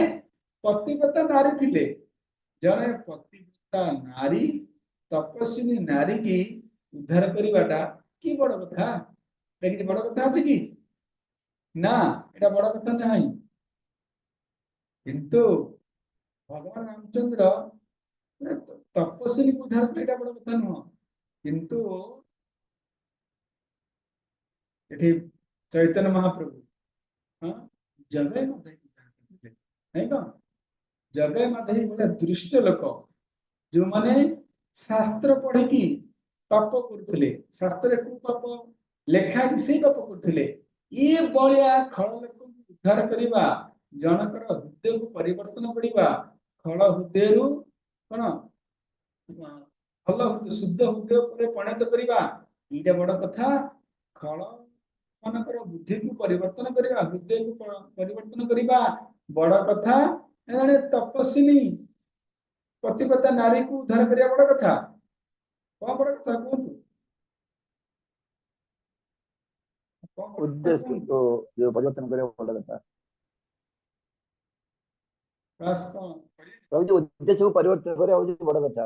S1: पतिव्रता नारी थिले। जने पतिव्रता नारी तपस्वी नारी की उद्धार करिबाटा की बड़ कथा? देखि बड़ कथा अछि की ना? एटा बड़ कथा नहीं। किंतु भगवान रामचंद्र तपस्वी को उद्धार करे एटा बड़ कथा नुह। किंतु ଏଠି ଚୈତନ୍ୟ ମହାପ୍ରଭୁ ହଁ ଜଗା ମାଧବ ନାଇଁ କଣ ଜଗା ମାଧବ ଭଳିଆ ଦୃଷ୍ଟ ଲୋକ ଯୋଉମାନେ ଶାସ୍ତ୍ର ପଢିକି ପାପ କରୁଥିଲେ ଶାସ୍ତ୍ରରେ କୋଉ ପାପ ଲେଖା ଅଛି ସେଇ ପାପ କରୁଥିଲେ ଏ ଭଳିଆ ଖଳ ଲୋକଙ୍କୁ ଉଦ୍ଧାର କରିବା ଜଣଙ୍କର ହୃଦୟକୁ ପରିବର୍ତ୍ତନ କରିବା ଖଳ ହୃଦୟରୁ କଣ ଭଲ ଶୁଦ୍ଧ ହୃଦୟ ଉପରେ ପରିଣତ କରିବା ଏଇଟା ବଡ କଥା ଖଳ ମାନଙ୍କର ବୁଦ୍ଧିକୁ ପରିବର୍ତ୍ତନ କରିବା ହୃଦୟକୁ ପରିବର୍ତ୍ତନ କରିବା ବଡ କଥା ଜଣେ ତପସ୍ୱିନୀ ପତିପତା ନାରୀକୁ ଉଦ୍ଧାର କରିବା ବଡ କଥା କଣ ବଡ କଥା କୁହନ୍ତୁ କଣ ବଡ କଥା
S2: उद्देश्य
S1: କୁହନ୍ତୁ
S2: को जो परिवर्तन करे बड़ा कथा
S1: କ୍ଲାସ କଣ
S2: प्रभु जो उद्देश्य को परिवर्तन करे वो बड़ा कथा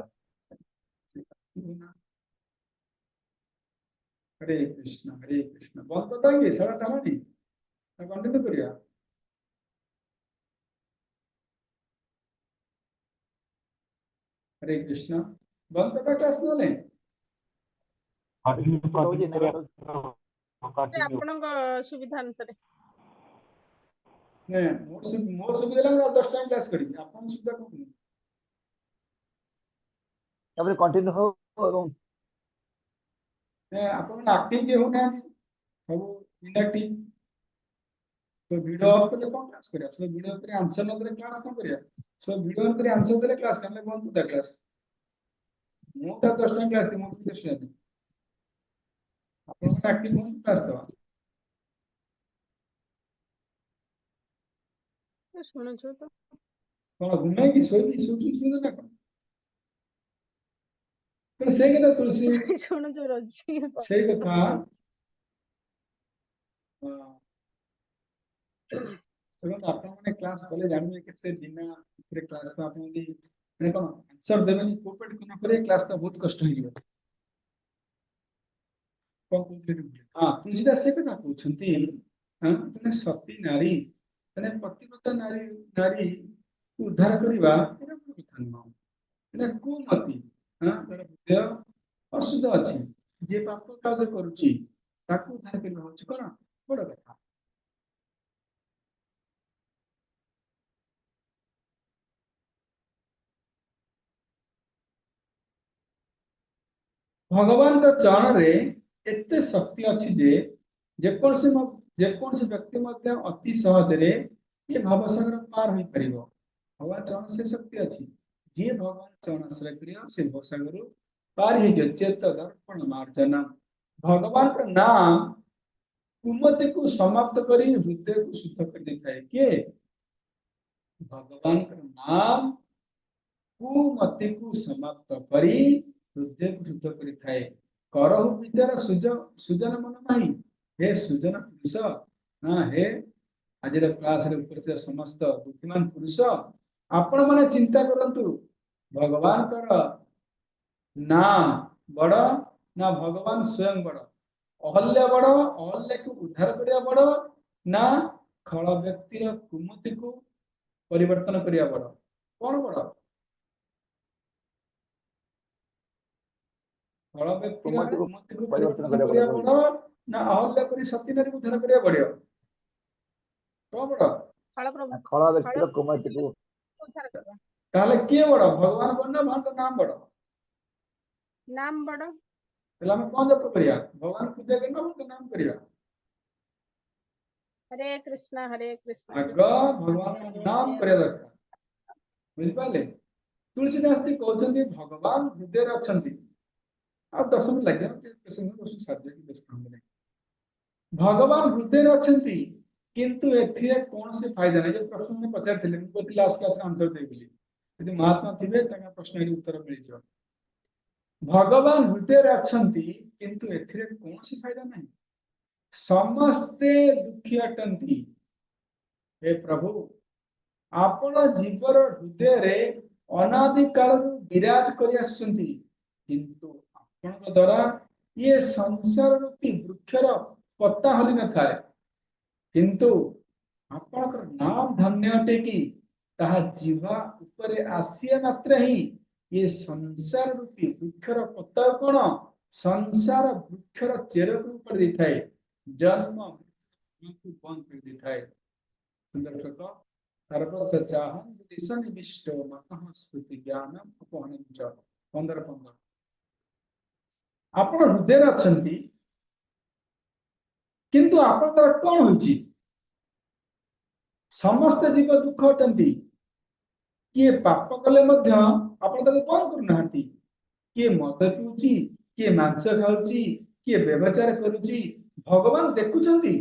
S1: हरे कृष्ण बहुत पता है सारा टाणी कंटिन्यू करिया हरे कृष्ण बंद करता क्लास नले
S2: प्रभु जी नहीं
S6: ଆପଣଙ୍କ ସୁବିଧା ଅନୁସାରେ
S1: ने मोर सुविधा लगा 10 टाइम क्लास करी अपन सुविधा को
S2: तापर कंटिन्यू हो एवं
S1: ने अपन एक्टिव के हो ना सब इनएक्टिव तो वीडियो ऑफ करके कौन क्लास करिया सो वीडियो करे आंसर न करे क्लास कौन करिया सो वीडियो करे आंसर करे क्लास करले बंद होता क्लास मो ता 10 टाइम क्लास मो किछ नहीं अपन एक्टिव हो क्लास तो
S6: ଶୁଣୁଛୁ ତ
S1: कौन घूमे की सोई सुन ना कौन तो से के तुलसी
S6: ଶୁଣୁଛୁ ରଜି
S1: से कथा ଏବଂ ଆପଣମାନେ କ୍ଲାସ୍ କଲେ ଜାଣିବେ କେତେ ଦିନ ଭିତରେ କ୍ଲାସ୍ ତ ଆପଣ ଯଦି ମାନେ କଣ ଆନ୍ସର ଦେବେନି କୋପରେଟ୍ ନ କରିବେ କ୍ଲାସ୍ ତ ବହୁତ କଷ୍ଟ ହେଇଯିବ କଣ କହୁଥିଲେ ହଁ ତୁଳସୀଟା ସେ କଥା କହୁଛନ୍ତି ମାନେ ସତୀ ନାରୀ ମାନେ ପତିବ୍ରତା ନାରୀ ଉଦ୍ଧାର କରିବା ଏଇଟା ବଡ଼ କଥା ନୁହଁ ଏଇଟା କୁମତି ତାର ହୃଦୟ ଅଶୁଦ୍ଧ ଅଛି ଯିଏ ପାପ କାର୍ଯ୍ୟ କରୁଛି ତାକୁ ଉଦ୍ଧାର କରିବା ହଉଛି କଣ ବଡ଼ କଥା ଭଗବାନଙ୍କ ଚରଣରେ ଏତେ ଶକ୍ତି ଅଛି ଯେ ଯେକୌଣସି ବ୍ୟକ୍ତି ମଧ୍ୟ ଅତି ସହଜରେ ଏ ଭବସାଗର ପାର ହୋଇପାରିବ ଭଗବାନ ଚରଣ ସେ ଶକ୍ତି ଅଛି ଯିଏ ଭଗବାନ ଚରଣ ଆଶ୍ରୟ କରିବ ସେ ଭବସାଗରରୁ ପାର ହେଇଯିବ ଚେତ ଦର୍ପଣ ମାର୍ଜନ ଭଗବାନଙ୍କ ନାମ କୁମତିକୁ ସମାପ୍ତ କରି ହୃଦୟକୁ ଶୁଦ୍ଧ କରି ଦେଇଥାଏ କିଏ ଭଗବାନଙ୍କ ନାମ କୁମତିକୁ ସମାପ୍ତ କରି ହୃଦୟକୁ ଶୁଦ୍ଧ କରିଥାଏ କରହୁ ବିଦ୍ୟାର ସୁଜନ ମନ ନାହିଁ हे ସୁଜନ ପୁରୁଷ हे ଆଜିର କ୍ଲାସରେ ଉପସ୍ଥିତ ସମସ୍ତ ବୁଦ୍ଧିମାନ ପୁରୁଷ ଆପଣ ମାନେ ଚିନ୍ତା କରନ୍ତୁ ଭଗବାନଙ୍କର ନାମ ବଡ ନା ଭଗବାନ ସ୍ୱୟଂ ବଡ ଅହଲ୍ୟା ବଡ ଅହଲ୍ୟାକୁ ଉଦ୍ଧାର କରିବା ବଡ ନା ଖଳ ବ୍ୟକ୍ତିର କୁମତିକୁ ପରିବର୍ତ୍ତନ କରିବା ବଡ କଣ ବଡ ଖଳ ବ୍ୟକ୍ତିର କୁମତିକୁ ପରିବର୍ତ୍ତନ କରିବା ବଡ ନା ଅହଲ୍ୟା କରି ସତୀ ନାରୀକୁ ଉଦ୍ଧାର କରିବା ବଡ କଣ ବଡ
S2: खड़ा व्यक्ति को कुमति को
S1: ତାହେଲେ କିଏ ବଡ ଭଗବାନ ବଡ ନା ଭଗବାନଙ୍କ ନାମ ବଡ
S6: ନାମ ବଡ
S1: ତାହେଲେ ଆମେ କଣ ଜପ କରିବା ଭଗବାନ ପୂଜା କରିବା ଭଗବାନଙ୍କ ନାମ କରିବା
S6: ହରେ କୃଷ୍ଣ
S1: ଆଗ ଭଗବାନଙ୍କ ନାମ କରିବା ଦରକାର ବୁଝିପାରିଲେ ତୁଳସୀଦାସ କହୁଛନ୍ତି ଭଗବାନ ହୃଦୟରେ ଅଛନ୍ତି ଆଉ 10 ମିନିଟ ଲାଗିବ ଭଗବାନ ହୃଦୟରେ ଅଛନ୍ତି କିନ୍ତୁ ଏଥିରେ କୌଣସି ଫାଇଦା ନାହିଁ ଯୋଉ ପ୍ରଶ୍ନ ମୁଁ ପଚାରିଥିଲି ମୁଁ କହିଥିଲି ଲାଷ୍ଟ କ୍ଲାସରେ ଆନ୍ସର ଦେବି ବୋଲି ଯଦି ମହାତ୍ମା ଥିବେ ତାଙ୍କ ପ୍ରଶ୍ନର ଉତ୍ତର ମିଳିଯିବ ଭଗବାନ ହୃଦୟରେ ଅଛନ୍ତି କିନ୍ତୁ ଏଥିରେ କୌଣସି ଫାଇଦା ନାହିଁ ସମସ୍ତେ ଦୁଃଖୀ ଅଟନ୍ତି हे प्रभु ଆପଣ ଜୀବର ହୃଦୟରେ ଅନାଦି କାଳରୁ ବିରାଜ କରି ଆସୁଛନ୍ତି କିନ୍ତୁ ଆପଣଙ୍କ ଦ୍ୱାରା ଇଏ ସଂସାର ରୂପୀ ବୃକ୍ଷର ପତ୍ତା ହଲି ନଥାଏ କିନ୍ତୁ ଆପଣଙ୍କର ନାମ ଧନ୍ୟ ଅଟେ କି ତାହା ଜିହ୍ବା ଉପରେ ଆସିବା ମାତ୍ରେ ହିଁ ଏ ସଂସାର ରୂପୀ ବୃକ୍ଷର ପତ୍ତା କଣ ସଂସାର ବୃକ୍ଷର ଚେରକୁ ଉପାଡ଼ି ଦେଇଥାଏ जन्म मृत्यु बंद कर देता है। सुंदर श्लोक। सर्वसचाहं दिशनिविष्टो मतः स्मृति ज्ञानम अपहरणं च। 15 आपण हृदय अछंती किंतु आपनकर कोन होची समस्त जीव दुख अटंती किए पाप कले मध्य आपण ताके कोन करनाहंती किए मद पिउची किए मांस खाउची किए व्यभिचार करूची भगवान देखुचंती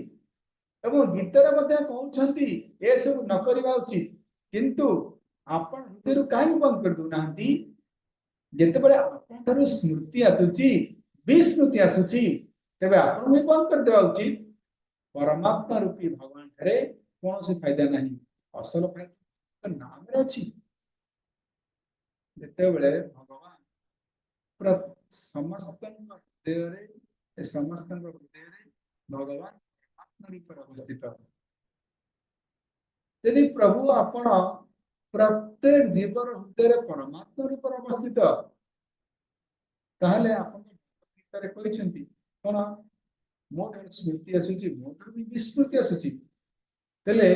S1: एवं गीतार मध्य कहउछंती ए सब न करिवा उचित किंतु आपण हृदय काहे बंद कर दुनाहंती जेतेबेले आपण थारु स्मृति आसुची विस्मृति आसुची तेबे आपण भी बंद कर देवा उचित परमात्मा रूपी भगवान ठारे कौन से फायदा नहीं असल फायदा तो नाम रे अछि जेतेबेले भगवान समस्त हृदय रे समस्त हृदय रे भगवान आत्मा रूप अवस्थित यदि प्रभु आपण प्रत्येक जीवर हृदय रे परमात्मा रूप अवस्थित ताहले आपण गीतारे कहिसंती कोन मोटर स्मृति आसुची मोटर भी विस्मृति आसुची तेले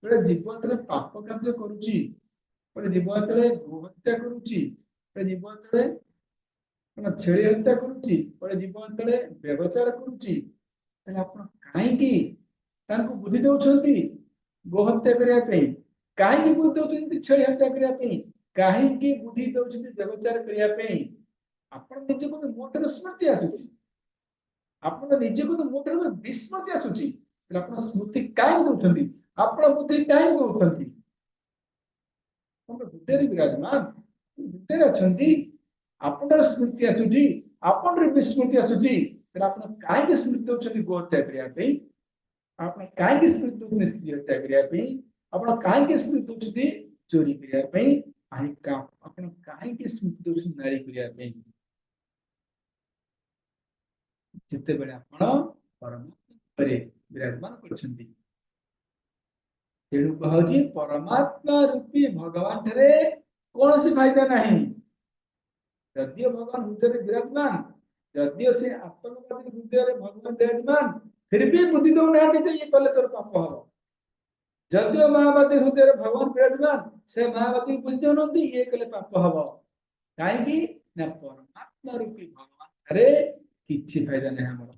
S1: बड़े जीव तले पाप कार्य करूची बड़े जीव तले गोहत्या करूची बड़े जीव तले छेड़ी हत्या करूची बड़े जीव तले व्यभिचार करूची तेले आपण काहे की तांको बुद्धि दउछंती गोहत्या करिया पई काहे की बुद्धि दउछंती छेड़ी हत्या करिया पई काहे की बुद्धि दउछंती व्यभिचार करिया पई आपण निजे को मोटर स्मृति आसुची आपण निजे को मोटर में विस्मृति आसुची आपण स्मृति काहे दउछंती आपण बुद्धि काहे दउछंती आपण हृदय विराजमान हृदय अछंती आपण स्मृति आसुची आपण विस्मृति आसुची तर आपण काहे स्मृति दउछंती गोहत्या करिया पई आपण काहे स्मृति दउछंती हत्या करिया पई आपण काहे स्मृति दउछंती चोरी करिया पई आई का आपण काहे स्मृति दउछंती नारी करिया पई जिते बेले आपण परमात्मा करे विराजमान करछंती तेणु कहउजी परमात्मा रूपी भगवान ठरे कौन से फायदा नहीं यदि भगवान हृदय विराजमान यदि से आत्मवादी हृदय रे भगवान विराजमान फिर भी बुद्धि दो ना ये कले तोर पाप हो यदि महावादी हृदय रे भगवान विराजमान से महावादी बुद्धि दो नंती ये कले पाप हो काहे की ना परमात्मा रूपी भगवान ठरे किछि फायदा नहीं हमर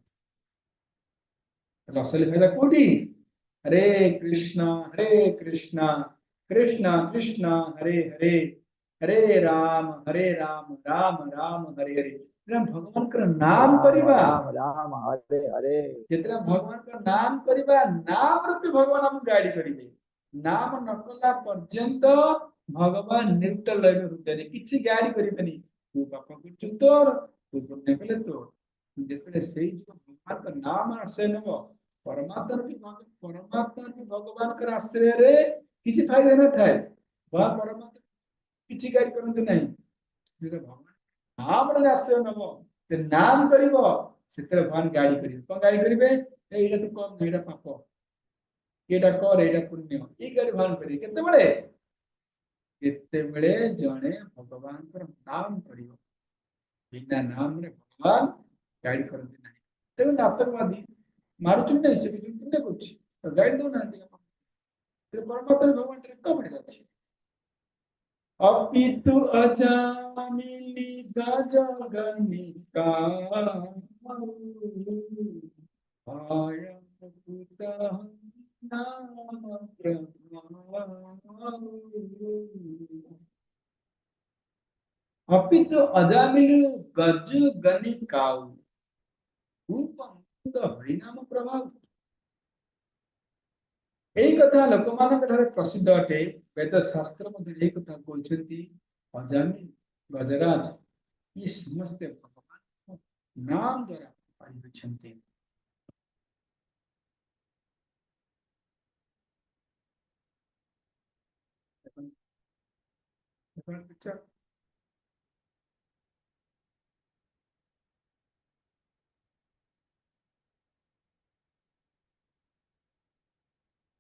S1: असली फायदा कोठी हरे कृष्णा कृष्ण कृष्ण हरे हरे हरे राम राम राम हरे हरे जेतना भगवान का नाम परिवा
S2: राम राम हरे हरे
S1: जेतना भगवान का नाम परिवा नाम रूपी भगवान हम गाड़ी करिवे नाम नकला पर्यंत भगवान न्यूट्रल लाइन हृदय किछि गाड़ी करिबेनी तू पाप करछु तोर तू पुण्य कले तोर जेतले सेई जो भगवान का नाम आश्रय नबो परमात्मा की भगवान का आश्रय रे किछि फायदा न थाए बा परमात्मा किछि गाड़ी करंते नहीं जेते भगवान नाम रे आश्रय नबो ते नाम करिवो सेते भगवान गाड़ी करिवे कोन गाड़ी करिवे एटा तो कम एटा पाप एटा कर एटा पुण्य ई गाड़ी भगवान करिवे केते बेले जणे भगवान का नाम करिवो बिना नाम रे भगवान गाड़ी करंते नहीं तेन आतंकवादी मारुचुन नहीं से भी पुण्य कुछ तो गाइड दो ना ते परमात्मा भगवान रे कब पड़ेगा छी अपितु अजामिली गजगनिका आय पुता नाम अपितु अजामिली गजगनिकाउ रूपम हरिनाम प्रभाव यही कथा लोक मान प्रसिद्ध अटे वेद शास्त्र यही कथा कहते अजामी गजराज ये समस्त भगवान नाम द्वारा पाई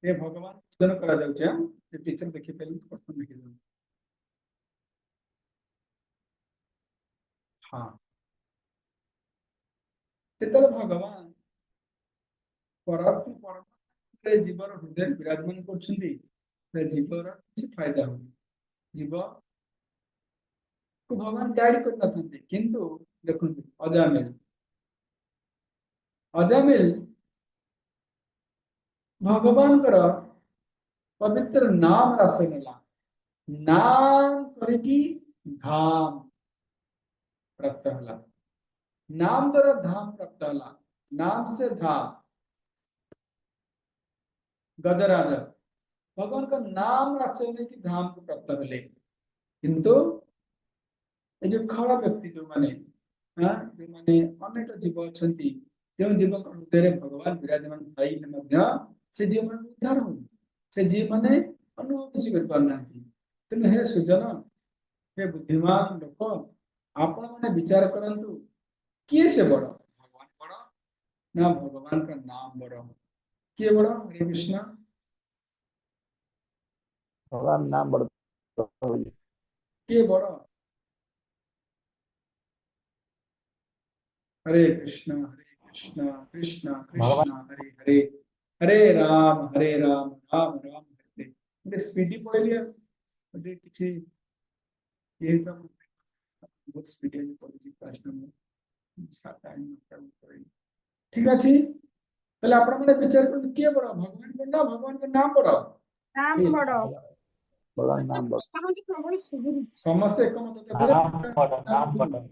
S1: ये भगवान पूजन करा जाउछे ये पिक्चर देखि पहले तो प्रश्न देखि जाउ हां तेतल भगवान ପରମାତ୍ମା ପରମାତ୍ମା ଜୀବର ହୃଦୟ ବିରାଜମାନ କରୁଛନ୍ତି ଜୀବର କିଛି ଫାଇଦା ହଉନି ଜୀବ କୁ ଭଗବାନ ଗାଇଡ କରିନଥାନ୍ତି କିନ୍ତୁ ଦେଖନ୍ତୁ ଅଜାମିଲ ଭଗବାନଙ୍କର ପବିତ୍ର ନାମ ରାସ ନେଲା नाम କରିକି धाम प्राप्त होला नाम द्वारा धाम प्राप्त होला नाम से धाम गजराज भगवान का नाम राशि की धाम को प्राप्त होले किंतु ये जो खड़ा व्यक्ति जो माने अनेक जीव अछंती जो जीव हृदय भगवान विराजमान थाई से जीव मन उद्धार हो से जीव माने अनुभव किसी कर पाना तेणु हे सुजन हे बुद्धिमान लोक आपण मैंने विचार करंतु किए से बड़ भगवान बड़ ना भगवान का नाम बड़ किए बड़ हरे कृष्ण
S2: भगवान नाम बड़
S1: किए बड़ हरे कृष्ण कृष्ण कृष्ण हरे हरे हरे राम राम राम हरे हरे स्पीडी पढ़ लिया किसी ये तो बहुत स्पीड है पॉलिसी प्रश्न में सात टाइम ठीक अछि पहले आपण माने विचार कर के बड़ा भगवान को ना भगवान का नाम बड़ा
S6: नाम बड़
S2: भगवान नाम बड़
S1: समस्त एक मत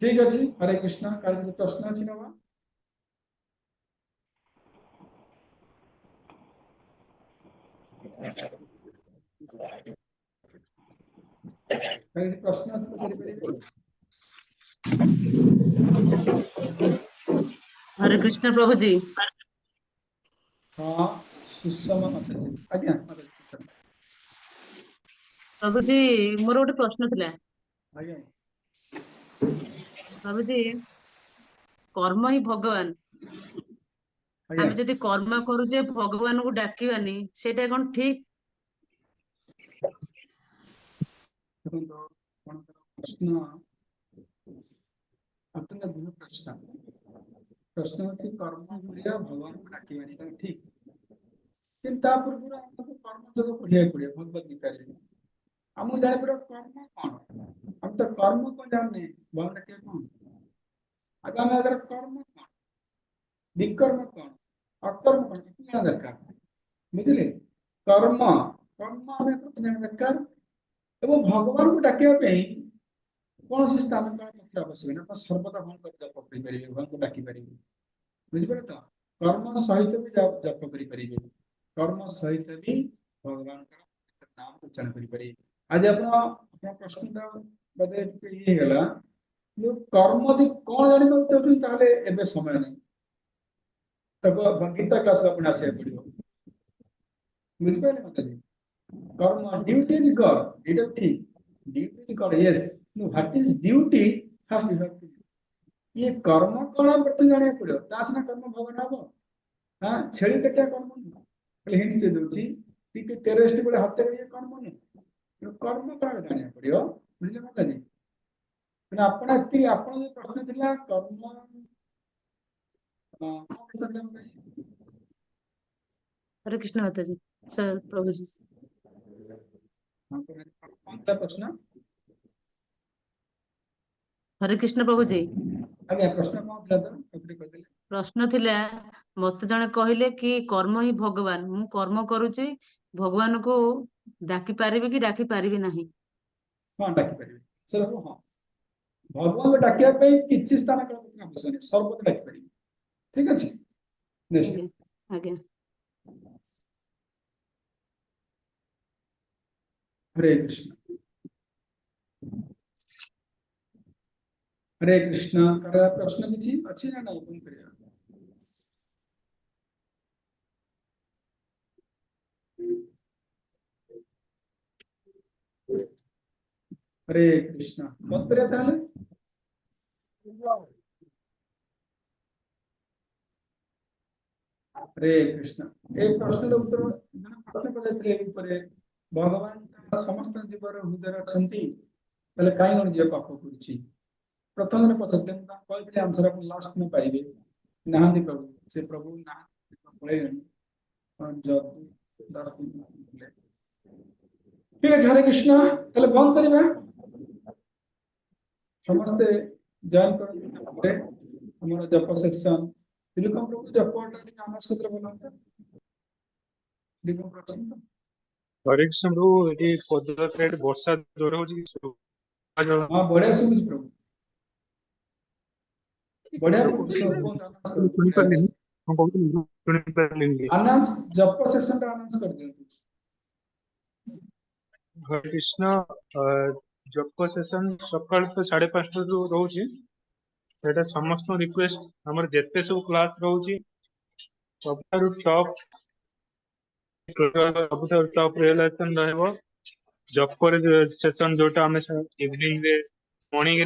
S1: ठीक अछि हरे कृष्ण काल के प्रश्न अछि नवा प्रश्न अछि पचारि परिबे
S7: हरे कृष्ण प्रभु जी
S1: हाँ सुषमा माता जी आज्ञा माता जी
S7: प्रभु जी मोर गोटे प्रश्न थिला
S1: आज्ञा
S7: प्रभु जी कर्म ही भगवान
S1: आज्ञा
S7: आमे जदि कर्म करूजे भगवान को डाकिबानी सेटा कोन ठीक
S1: देखो प्रश्न अत्यंत गुरु प्रश्न प्रश्न होती कर्म क्रिया भगवान को डाकिबानी ठीक किंतु ता पूर्व हमको कर्म जग पढ़िया पड़े भगवत गीता रे हम जाने पड़े कर्म कौन हम तो कर्म को जानने भगवान डाकिया कौन आगे हम अगर कर्म कौन विकर्म कौन अकर्म कौन क्या दरकार बुझले कर्म कर्म हमें प्रति जान दरकार एवं भगवान को डाकिया कौन से स्थान का मतलब आवश्यक ना सर्वदा भगवान को जप करि परिबे भगवान को डाकी परिबे बुझिबे तो कर्म सहित भी जप करि परिबे कर्म सहित भी भगवान का नाम उच्चारण करि परिबे आज अपना प्रश्न का बदे ये गला जो कर्म दि कौन जानि तो ताले एबे समय नहीं तब गीता क्लास अपना से पड़ियो बुझिबे माता जी कर्म duty is God it is ठीक duty is God yes no what is duty first you have to ये कर्म कोन प्रति जाने पड़ियो तासना कर्म भगवान हबो हां छेड़ी कटिया कर्म खाली हिंट्स दे दोची ठीक टेररिस्ट बड़े हत्या करिए कर्म नहीं कर्म का जाने पड़ियो बुझले माता जी ना आपण एति आपण जो प्रश्न दिला कर्म
S7: हरे कृष्ण माता जी सर प्रभु जी
S1: कौन सा प्रश्न
S7: हरे कृष्ण प्रभु जी
S1: आगे प्रश्न कौन था तो कपड़े कर दिले
S7: प्रश्न थिला मत जने कहले कि कर्म ही भगवान मु कर्म करूची भगवान को डाकी पारिबे कि डाकी पारिबे नाही
S1: हां डाकी परिबे सर हां भगवान को डाकिया पे किछि स्थान का आवश्यक नहीं सर्वदा डाकी परिबे ठीक अछि नेक्स्ट
S7: आज्ञा
S1: हरे कृष्ण कर प्रश्न किछि अछि ना नहीं कोन करिया हरे कृष्ण कौन करिया ताले हरे कृष्ण ए प्रश्न उत्तर प्रश्न पड़े ऊपर भगवान समस्त जीवर हृदय अछंती पहले काई कोन जे पाप करूची प्रथम ने पछते कहले आंसर अपन लास्ट में पाइबे नहांती प्रभु से प्रभु ना पड़े ठीक है हरे कृष्ण ताले बंद करिबा समस्ते जॉइन करते हमारा जप सेक्शन दिलीप प्रभु जपटा टिके हमर सूत्र बोलंत दिलीप प्रभु
S3: हरे कृष्ण प्रभु ये पद साइड वर्षा जोर हो जी
S1: हां बढ़िया सुबुज प्रभु बढ़िया
S3: सुनी पारलिनी हम कहते सुनी पारलिनी
S1: अनाउंस जप सेक्शन का अनाउंस कर दियो
S3: हरे कृष्ण जप सेशन सकाळ तो 5:30 रु रहउची सेटा समस्त रिक्वेस्ट हमर जेते सब क्लास रहउची सबटारु टॉप सबटारु टॉप रियलाइजेशन रहबो जप पर सेशन जोटा हमें इवनिंग रे मॉर्निंग